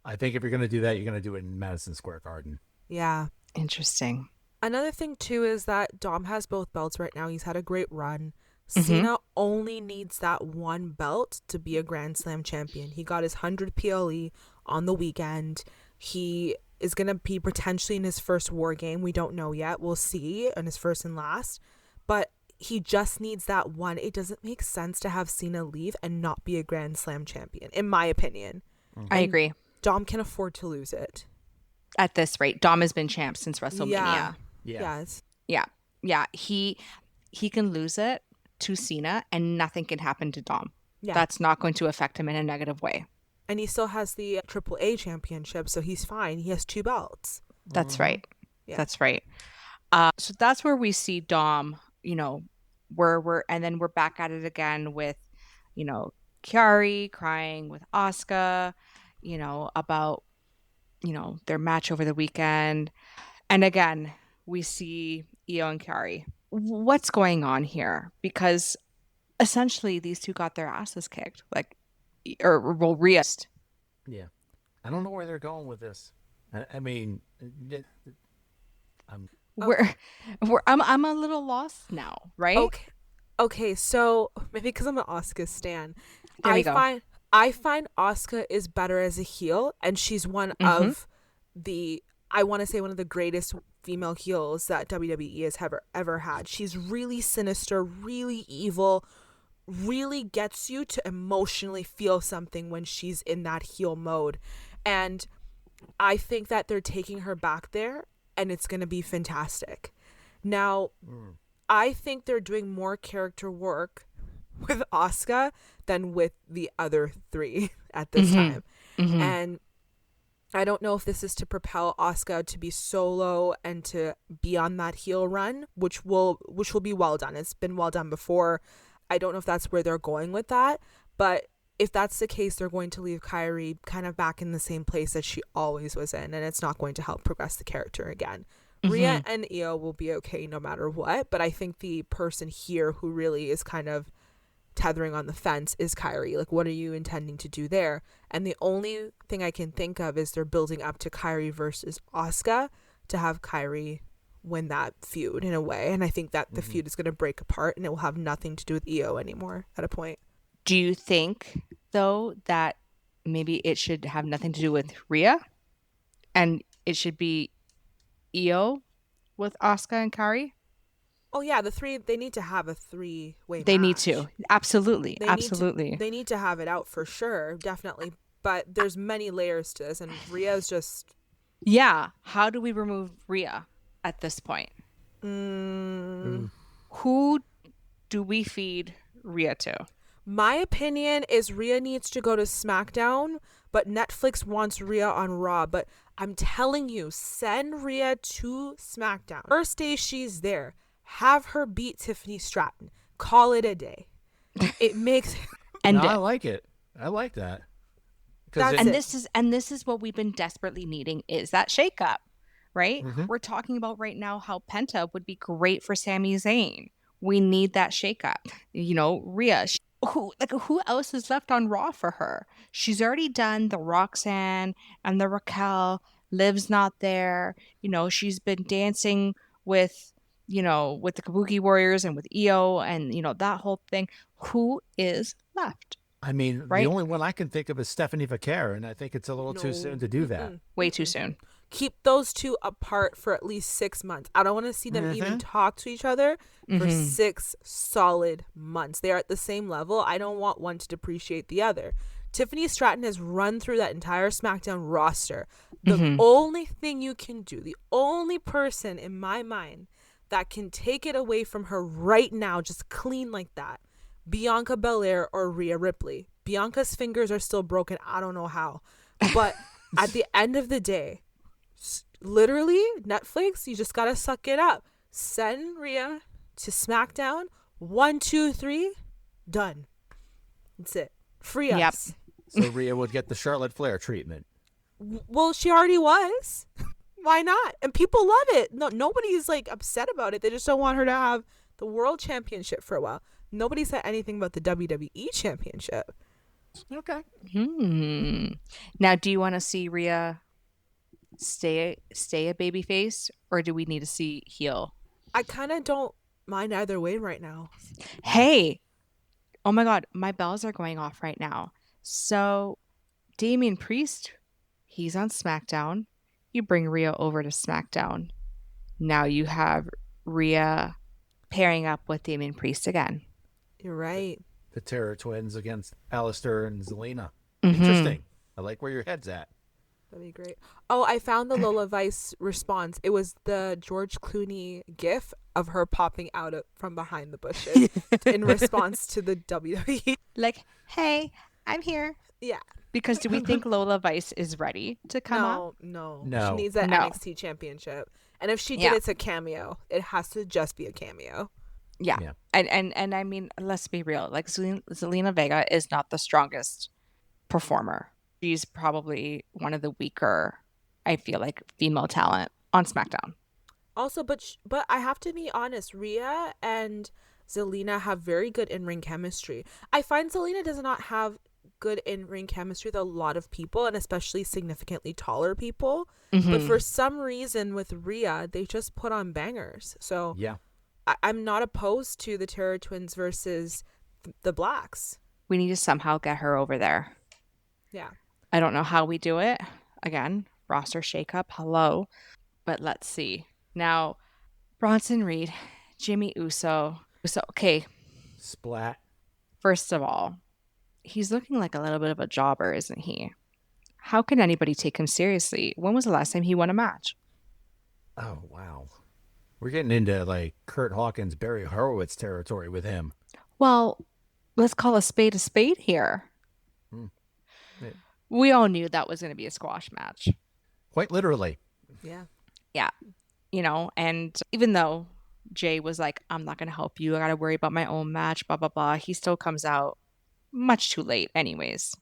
B: I think if you're going to do that, you're going to do it in Madison Square Garden.
C: Yeah.
A: Interesting.
C: Another thing too is that Dom has both belts right now. He's had a great run. Cena only needs that one belt to be a Grand Slam champion. He got his 100 PLE on the weekend. He is going to be potentially in his first War Game. We don't know yet. We'll see in his first and last. But he just needs that one. It doesn't make sense to have Cena leave and not be a Grand Slam champion, in my opinion.
A: I agree.
C: Dom can afford to lose it.
A: At this rate, Dom has been champ since WrestleMania.
C: Yes.
A: Yeah. He can lose it to Cena and nothing can happen to Dom.
C: Yeah.
A: That's not going to affect him in a negative way.
C: And he still has the AAA championship, so he's fine. He has 2 belts.
A: That's right.
C: Yeah.
A: That's right. So that's where we see Dom, you know, and then we're back at it again with, you know, Chiari crying with Asuka, you know, about, you know, their match over the weekend. And again, we see Io and Chiari. What's going on here? Because essentially these two got their asses kicked, like, or Rhea.
B: Yeah. I don't know where they're going with this. I mean, I'm
A: a little lost now, right?
C: Okay, so maybe because I'm an Asuka stan,
A: There we go.
C: I find Asuka is better as a heel, and she's one of the, I want to say, one of the greatest female heels that WWE has ever had. She's really sinister, really evil, really gets you to emotionally feel something when she's in that heel mode. And I think that they're taking her back there, and it's going to be fantastic. Now, I think they're doing more character work with Asuka than with the other three at this time. And I don't know if this is to propel Asuka to be solo and to be on that heel run, which will be well done. It's been well done before. I don't know if that's where they're going with that, but if that's the case, they're going to leave Kairi kind of back in the same place that she always was in, and it's not going to help progress the character again. Rhea and Io will be okay no matter what, but I think the person here who really is kind of tethering on the fence is Kairi. Like, what are you intending to do there? And the only thing I can think of is they're building up to Kairi versus Asuka to have Kairi win that feud in a way. And I think that the feud is going to break apart and it will have nothing to do with Io anymore at a point.
A: Do you think, though, that maybe it should have nothing to do with Rhea and it should be Io with Asuka and Kairi?
C: Oh, yeah, they need to have a three-way
A: They
C: match.
A: need to. Absolutely.
C: They need to have it out for sure, definitely. But there's many layers to this, and Rhea's just...
A: Yeah. How do we remove Rhea at this point? Who do we feed Rhea to?
C: My opinion is Rhea needs to go to SmackDown, but Netflix wants Rhea on Raw. But I'm telling you, send Rhea to SmackDown. First day she's there, have her beat Tiffany Stratton. Call it a day. It makes...
B: I like it. I like that.
A: This is what we've been desperately needing, is that shakeup, right? We're talking about right now how Penta would be great for Sami Zayn. We need that shakeup. You know, Rhea, who else is left on Raw for her? She's already done the Roxanne and the Raquel. Liv's not there. You know, she's been dancing with the Kabuki Warriors and with Io and, that whole thing. Who is left?
B: I mean,
A: right?
B: The only one I can think of is Stephanie Vaquer, and I think it's a little too soon to do that.
A: Way too soon.
C: Keep those two apart for at least 6 months. I don't want to see them even talk to each other for 6 solid months. They are at the same level. I don't want one to depreciate the other. Tiffany Stratton has run through that entire SmackDown roster. The only thing you can do, the only person in my mind that can take it away from her right now, just clean like that, Bianca Belair or Rhea Ripley. Bianca's fingers are still broken. I don't know how. But at the end of the day, literally, Netflix, you just got to suck it up. Send Rhea to SmackDown. 1, 2, 3, done. That's it. Free us.
B: So Rhea would get the Charlotte Flair treatment.
C: Well, she already was. Why not? And people love it. No, nobody's like upset about it. They just don't want her to have the world championship for a while. Nobody said anything about the WWE championship.
B: Okay.
A: Now, do you want to see Rhea stay a babyface, or do we need to see heel?
C: I kind of don't mind either way right now.
A: Hey, oh my God, my bells are going off right now. So, Damian Priest, he's on SmackDown. You bring Rhea over to SmackDown. Now you have Rhea pairing up with Damian Priest again.
C: You're right.
B: The Terror Twins against Alistair and Zelina. Interesting. I like where your head's at.
C: That'd be great. Oh, I found the Lola Vice response. It was the George Clooney gif of her popping out from behind the bushes in response to the WWE.
A: Like, hey, I'm here.
C: Yeah.
A: Because do we think Lola Vice is ready to come up?
C: No.
B: No.
C: She needs that NXT championship. And if she did, it's a cameo. It has to just be a cameo.
A: Yeah. And I mean, let's be real. Like, Zelina Vega is not the strongest performer. She's probably one of the weaker, I feel like, female talent on SmackDown.
C: Also, but I have to be honest, Rhea and Zelina have very good in-ring chemistry. I find Zelina does not have good in-ring chemistry with a lot of people, and especially significantly taller people. But for some reason with Rhea, they just put on bangers. So
B: yeah,
C: I'm not opposed to the Terror Twins versus the Blacks.
A: We need to somehow get her over there.
C: Yeah.
A: I don't know how we do it. Again, roster shakeup. Hello. But let's see. Now, Bronson Reed, Jimmy Uso. So, okay,
B: Splat.
A: first of all, he's looking like a little bit of a jobber, isn't he? How can anybody take him seriously? When was the last time he won a match?
B: Oh, wow. We're getting into like Kurt Hawkins, Barry Horowitz territory with him.
A: Well, let's call a spade here.
B: Hmm. Yeah.
A: We all knew that was going to be a squash match.
B: Quite literally.
C: Yeah.
A: Yeah. You know, and even though Jay was like, I'm not going to help you, I got to worry about my own match, blah, blah, blah, he still comes out much too late, anyways.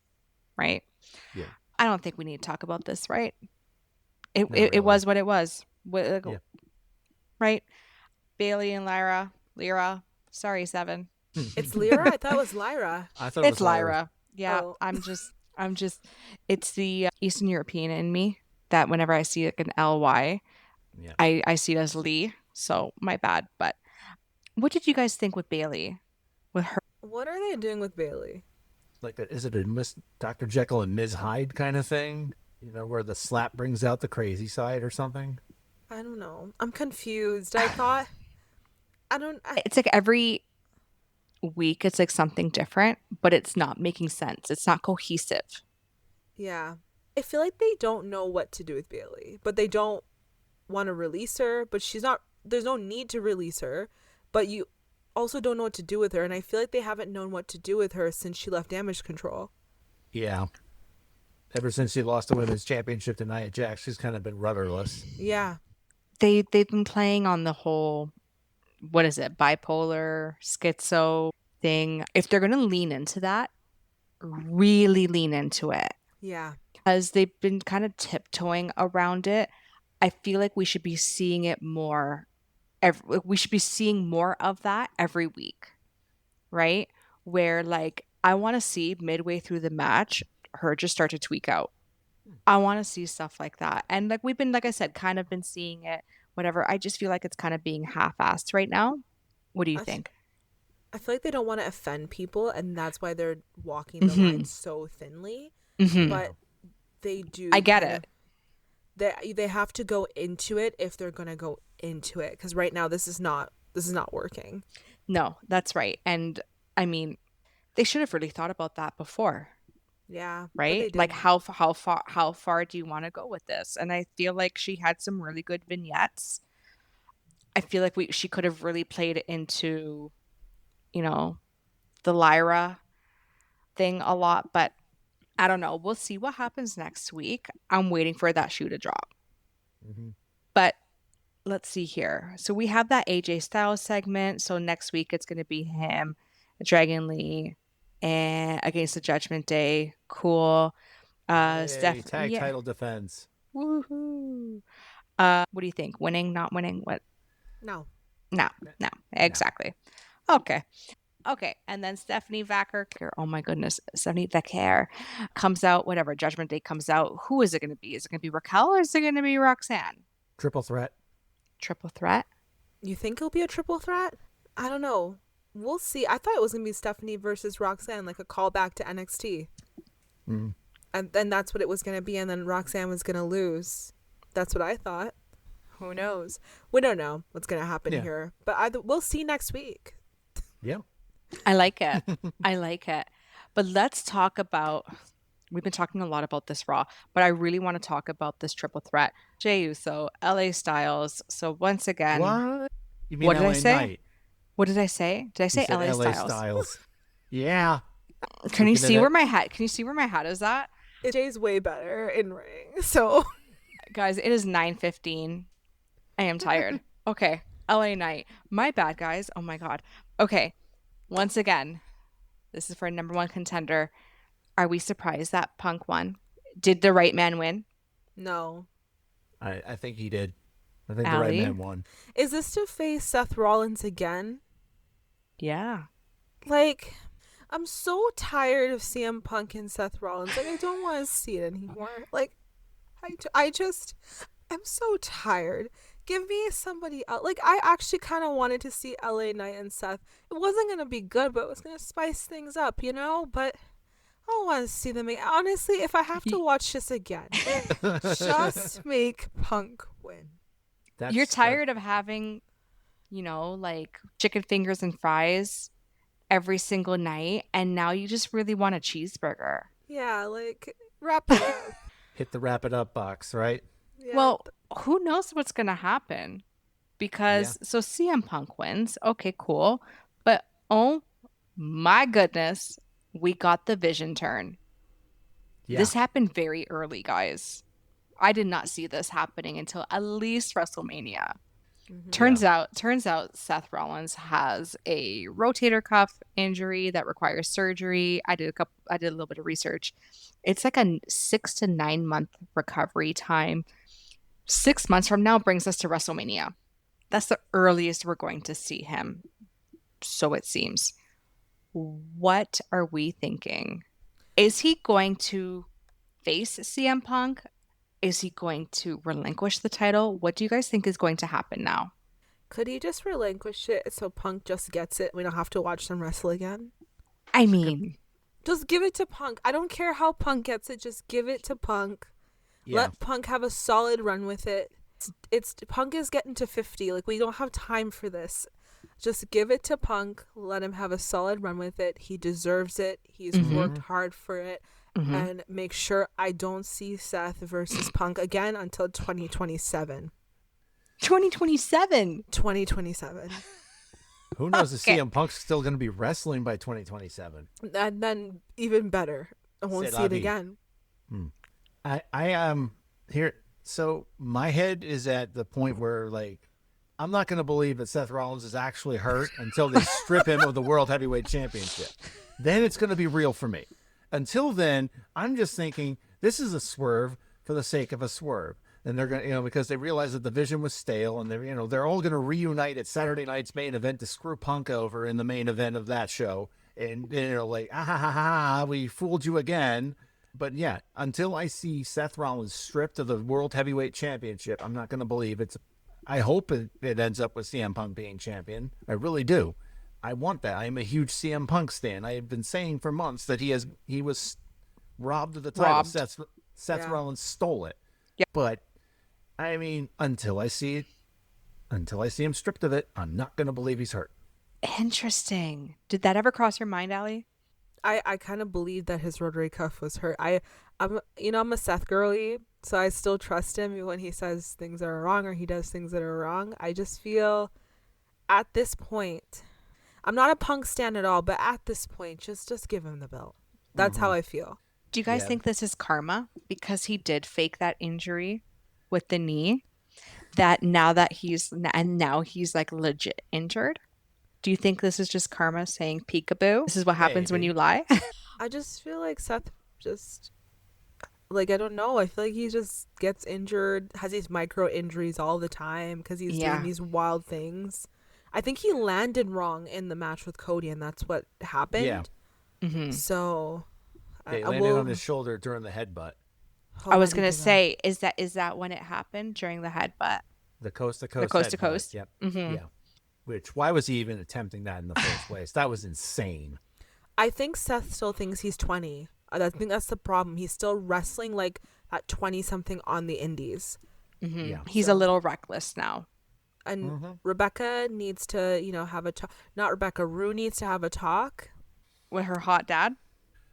A: Right?
B: Yeah.
A: I don't think we need to talk about this, right?
B: Not
A: It
B: really.
A: was what it was.
B: Yeah.
A: Right? Bailey and Lyra. Sorry, Seven.
C: It's Lyra? I thought it was Lyra.
B: I thought it
A: It's
B: was Lyra.
A: Lyra. Yeah,
C: Oh.
A: I'm just, it's the Eastern European in me that whenever I see like an LY,
B: Yeah.
A: I see it as Lee. So my bad. But what did you guys think with Bailey? With her?
C: What are they doing with Bailey?
B: Like, is it a Miss Dr. Jekyll and Ms. Hyde kind of thing? You know, where the slap brings out the crazy side or something?
C: I don't know. I'm confused.
A: It's like every week it's like something different, but it's not making sense. It's not cohesive.
C: Yeah. I feel like they don't know what to do with Bailey, but they don't want to release her, but there's no need to release her, but you also don't know what to do with her, and I feel like they haven't known what to do with her since she left Damage Control.
B: Yeah. Ever since she lost the women's championship to Nia Jax, she's kind of been rudderless.
C: Yeah.
A: They've been playing on the whole, what is it, bipolar, schizo thing. If they're going to lean into that, really lean into it.
C: Yeah.
A: Because they've been kind of tiptoeing around it. I feel like we should be seeing it more. We should be seeing more of that every week, right? Where like I want to see midway through the match her just start to tweak out. I want to see stuff like that. And like we've been, like I said, kind of been seeing it, whatever. I just feel like it's kind of being half-assed right now. What do you think?
C: I feel like they don't want to offend people, and that's why they're walking the line so thinly.
A: Mhm.
C: But they do.
A: I get it.
C: They have to go into it if they're gonna go into it, because right now this is not working.
A: No, that's right. And I mean, they should have really thought about that before.
C: Yeah. but
A: Right?
C: they
A: Like
C: didn't.
A: how far do you want to go with this? And I feel like she had some really good vignettes. I feel like she could have really played into, you know, the Lyra thing a lot, but I don't know. We'll see what happens next week. I'm waiting for that shoe to drop.
B: Mm-hmm.
A: But let's see here. So we have that AJ Styles segment. So next week it's going to be him, Dragon Lee, and against the Judgment Day. Cool. Steph,
B: Tag
A: yeah.
B: title defense.
A: Woohoo. What do you think? Winning, not winning? What?
C: No.
A: No. Exactly. Okay. And then Stephanie Vacker, oh my goodness, Stephanie Vacker comes out, whatever, Judgment Day comes out. Who is it going to be? Is it going to be Raquel or is it going to be Roxanne?
B: Triple threat.
A: Triple threat?
C: You think it'll be a triple threat? I don't know. We'll see. I thought it was gonna be Stephanie versus Roxanne, like a callback to NXT.
B: Mm.
C: And then that's what it was gonna be, and then Roxanne was gonna lose. That's what I thought. Who knows? We don't know what's gonna happen here, but we'll see next week.
B: Yeah.
A: I like it. I like it. But let's talk about, we've been talking a lot about this Raw, but I really want to talk about this triple threat. Jey Uso, LA Styles. So once again,
B: What? You mean
A: what did
B: LA
A: I say?
B: Knight?
A: What did I say? Did I say
B: You said
A: LA
B: LA
A: Styles?
B: Yeah.
A: Can you
B: Speaking of
A: see
B: that-
A: where my hat? Can you see where my hat is at?
C: Jay's way better in ring, so
A: Guys, it is 9:15. I am tired. Okay, LA Knight. My bad, guys. Oh my god. Okay, once again, this is for number one contender. Are we surprised that Punk won? Did the right man win?
C: no.
B: I think he did. I think the
A: Allie?
B: right man won.
C: Is this to face Seth Rollins again?
A: Yeah.
C: Like, I'm so tired of CM Punk and Seth Rollins. Like, I don't want to see it anymore. Like, I'm so tired. Give me somebody else. Like, I actually kind of wanted to see LA Knight and Seth. It wasn't going to be good, but it was going to spice things up, you know? But I want to see them. Honestly, if I have to watch this again, just make Punk win.
A: You're tired of having, like chicken fingers and fries every single night, and now you just really want a cheeseburger.
C: Yeah, like, wrap it up.
B: Hit the wrap it up box, right?
C: Yeah.
A: Well, who knows what's going to happen? Because, so CM Punk wins. Okay, cool. But, oh my goodness, we got the Vision turn.
B: Yeah.
A: This happened very early, guys. I did not see this happening until at least WrestleMania. Turns out Seth Rollins has a rotator cuff injury that requires surgery. I did a little bit of research. It's like a 6 to 9 month recovery time. 6 months from now brings us to WrestleMania. That's the earliest we're going to see him. So it seems. What are we thinking? Is he going to face CM Punk? Is he going to relinquish the title? What do you guys think is going to happen now?
C: Could he just relinquish it so Punk just gets it? We don't have to watch them wrestle again.
A: I mean,
C: just give it to Punk. I don't care how Punk gets it. Just give it to Punk. Yeah. Let Punk have a solid run with it. It's Punk is getting to 50. Like, we don't have time for this. Just give it to Punk. Let him have a solid run with it. He deserves it. He's worked hard for it. And make sure I don't see Seth versus Punk again until 2027.
A: 2027?
C: 2027.
B: Who knows if CM Punk's still going to be wrestling by 2027?
C: And then even better, I won't see it again.
B: I am here. So my head is at the point where, like, I'm not going to believe that Seth Rollins is actually hurt until they strip him of the World Heavyweight Championship. Then it's going to be real for me. Until then, I'm just thinking this is a swerve for the sake of a swerve. And they're going to, because they realize that the Vision was stale, and they're all going to reunite at Saturday night's main event to screw Punk over in the main event of that show. And, like, we fooled you again. But yeah, until I see Seth Rollins stripped of the World Heavyweight Championship, I'm not going to believe it's. I hope it ends up with CM Punk being champion. I really do. I want that. I am a huge CM Punk stan. I have been saying for months that he was robbed of the title. Seth Rollins stole it.
A: Yep.
B: But I mean, until I see him stripped of it, I'm not going to believe he's hurt.
A: Interesting. Did that ever cross your mind, Allie?
C: I kind of believe that his rotary cuff was hurt. I'm a Seth girly, so I still trust him when he says things that are wrong or he does things that are wrong. I just feel at this point, I'm not a Punk stan at all, but at this point, just give him the belt. That's how I feel.
A: Do you guys think this is karma because he did fake that injury with the knee? That now he's like legit injured? Do you think this is just karma saying peekaboo? This is what happens when you lie?
C: I just feel like Seth just, like, I don't know. I feel like he just gets injured, has these micro injuries all the time because he's doing these wild things. I think he landed wrong in the match with Cody, and that's what happened. Yeah. So
B: they landed on his shoulder during the headbutt.
A: I was gonna say, is that when it happened during the headbutt?
B: The coast to coast.
A: The coast to coast.
B: Yep. Yeah. Which, why was he even attempting that in the first place? That was insane.
C: I think Seth still thinks he's 20. I think that's the problem. He's still wrestling like at 20-something on the indies.
A: Yeah. He's a little reckless now.
C: And Rebecca needs to, have a talk. Not Rebecca, Rue needs to have a talk.
A: With her hot dad?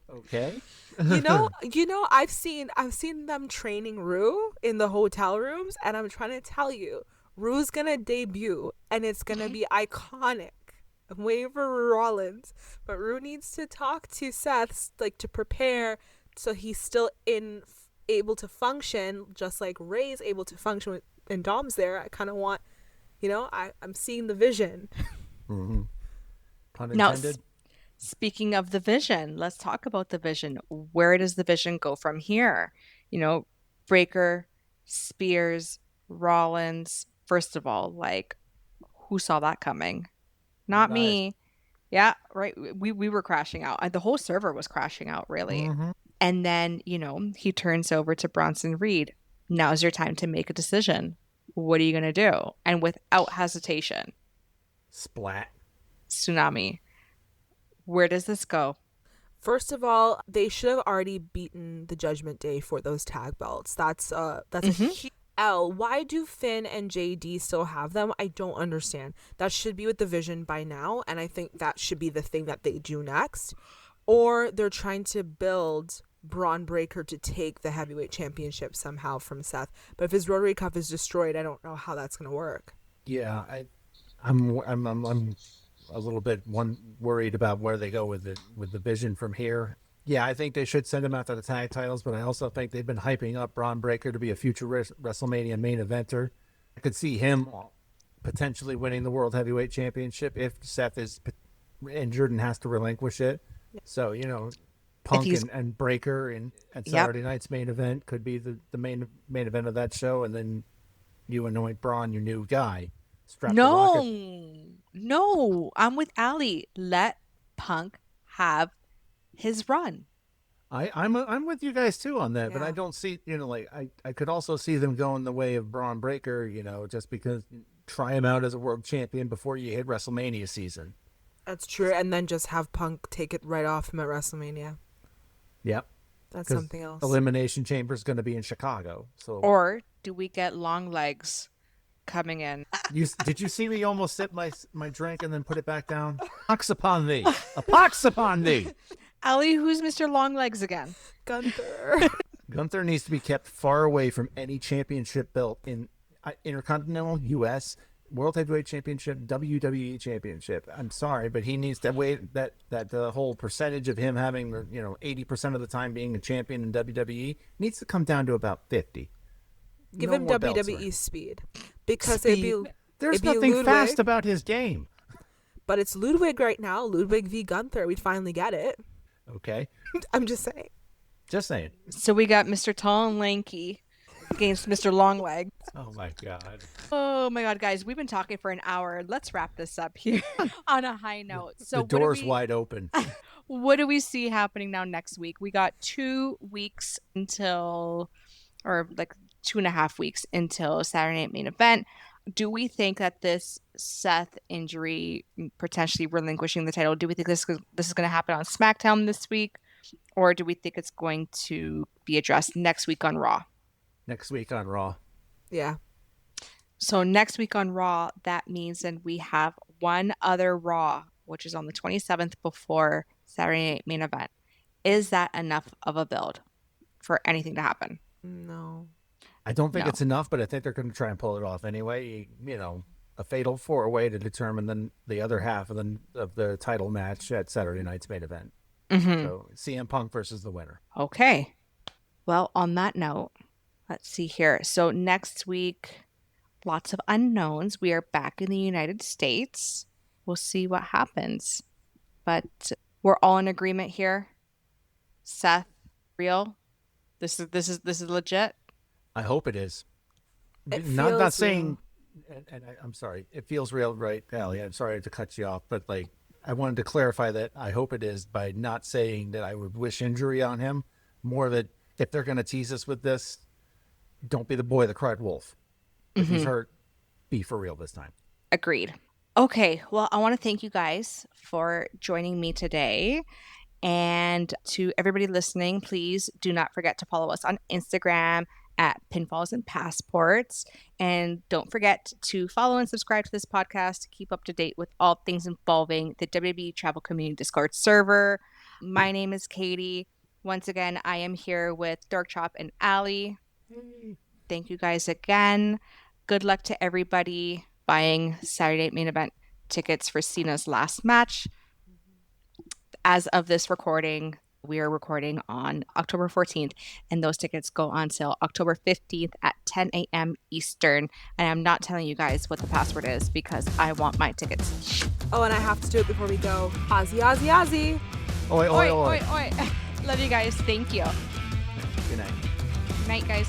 B: Okay.
C: I've seen them training Rue in the hotel rooms, and I'm trying to tell you, Rue's gonna debut, and it's gonna be iconic. I'm waiting for Rollins, but Rue needs to talk to Seth, like, to prepare, so he's still able to function, just like Ray's able to function and Dom's there. I kind of want, I'm seeing the vision.
B: Pun intended.
A: Now, speaking of the Vision, let's talk about the Vision. Where does the Vision go from here? Breaker, Spears, Rollins. First of all, like, who saw that coming? Not me. Yeah, right. We were crashing out. The whole server was crashing out, really. And then, he turns over to Bronson Reed. Now's your time to make a decision. What are you going to do? And without hesitation.
B: Splat.
A: Tsunami. Where does this go?
C: First of all, they should have already beaten the Judgment Day for those tag belts. That's a huge L. Why do Finn and JD still have them? I don't understand. That should be with the Vision by now, and I think that should be the thing that they do next. Or they're trying to build Braun Breaker to take the heavyweight championship somehow from Seth. But if his rotary cuff is destroyed, I don't know how that's going to work.
B: Yeah, I'm a little bit worried about where they go with the Vision from here. Yeah, I think they should send him out to the tag titles, but I also think they've been hyping up Braun Breaker to be a future WrestleMania main eventer. I could see him potentially winning the World Heavyweight Championship if Seth is injured and has to relinquish it. So, you know, Punk and Breaker and Saturday night's main event could be the main event of that show, and then you anoint Braun your new guy.
A: No, I'm with Allie. Let Punk have his run.
B: I'm with you guys too on that, but I don't see, you know, like I could also see them going the way of Braun Breaker, you know, just because try him out as a world champion before you hit WrestleMania season.
C: That's true, and then just have Punk take it right off him at WrestleMania.
B: Yep.
C: That's something else.
B: Elimination Chamber is going to be in Chicago. So,
A: or do we get Long Legs coming in?
B: Did you see me almost sip my drink and then put it back down? Pox upon thee! A pox upon thee!
A: Allie, who's Mr. Long Legs again?
C: Gunther.
B: Gunther needs to be kept far away from any championship belt in Intercontinental, U.S., World Heavyweight Championship, WWE Championship. I'm sorry, but he needs to wait that the whole percentage of him having, you know, 80% of the time being a champion in WWE needs to come down to about 50.
C: Give him WWE speed. Because
B: there's nothing fast about his game.
C: But it's Ludwig right now. Ludwig v. Gunther. We'd finally get it.
B: Okay.
C: I'm just saying.
B: Just saying.
A: So we got Mr. Tall and Lanky against Mr. Longleg.
B: Oh my God.
A: Oh my God, guys, we've been talking for an hour. Let's wrap this up here on a high note. So
B: the door's wide open.
A: What do we see happening now next week? We got 2 weeks until, or like 2.5 weeks until Saturday Night Main Event. Do we think that this Seth injury, potentially relinquishing the title, do we think this is going to happen on SmackDown this week? Or do we think it's going to be addressed next week on Raw?
B: Next week on Raw.
C: Yeah.
A: So next week on Raw, that means then we have one other Raw, which is on the 27th before Saturday Night Main Event. Is that enough of a build for anything to happen?
C: No.
B: I don't think it's enough, but I think they're going to try and pull it off anyway. You know, a fatal 4-way to determine the other half of the title match at Saturday night's main event.
A: Mm-hmm.
B: So CM Punk versus the winner.
A: Okay. Well, on that note, let's see here. So next week, lots of unknowns. We are back in the United States. We'll see what happens. But we're all in agreement here. Seth, real? This is legit?
B: I hope it is.
C: Not
B: saying, and I'm sorry, it feels real, right, Allie? I'm sorry to cut you off, but like I wanted to clarify that I hope it is by not saying that I would wish injury on him. More that if they're going to tease us with this, don't be the boy that cried wolf. If he's hurt, be for real this time.
A: Agreed. Okay, well, I want to thank you guys for joining me today. And to everybody listening, please do not forget to follow us on Instagram at Pinfalls and Passports. And don't forget to follow and subscribe to this podcast to keep up to date with all things involving the WWE Travel Community Discord server. My name is Katie. Once again, I am here with Dorkchop and Allie. Thank you guys again. Good luck to everybody buying Saturday Night Main Event tickets for Cena's last match. As of this recording, we are recording on October 14th, and those tickets go on sale October 15th at 10 a.m. Eastern. And I'm not telling you guys what the password is because I want my tickets.
C: Oh, and I have to do it before we go. Ozzy, Ozzy, Ozzy.
B: Oi, oi, oi.
A: Oi, oi. Love you guys. Thank you.
B: Good night.
A: Good night, guys.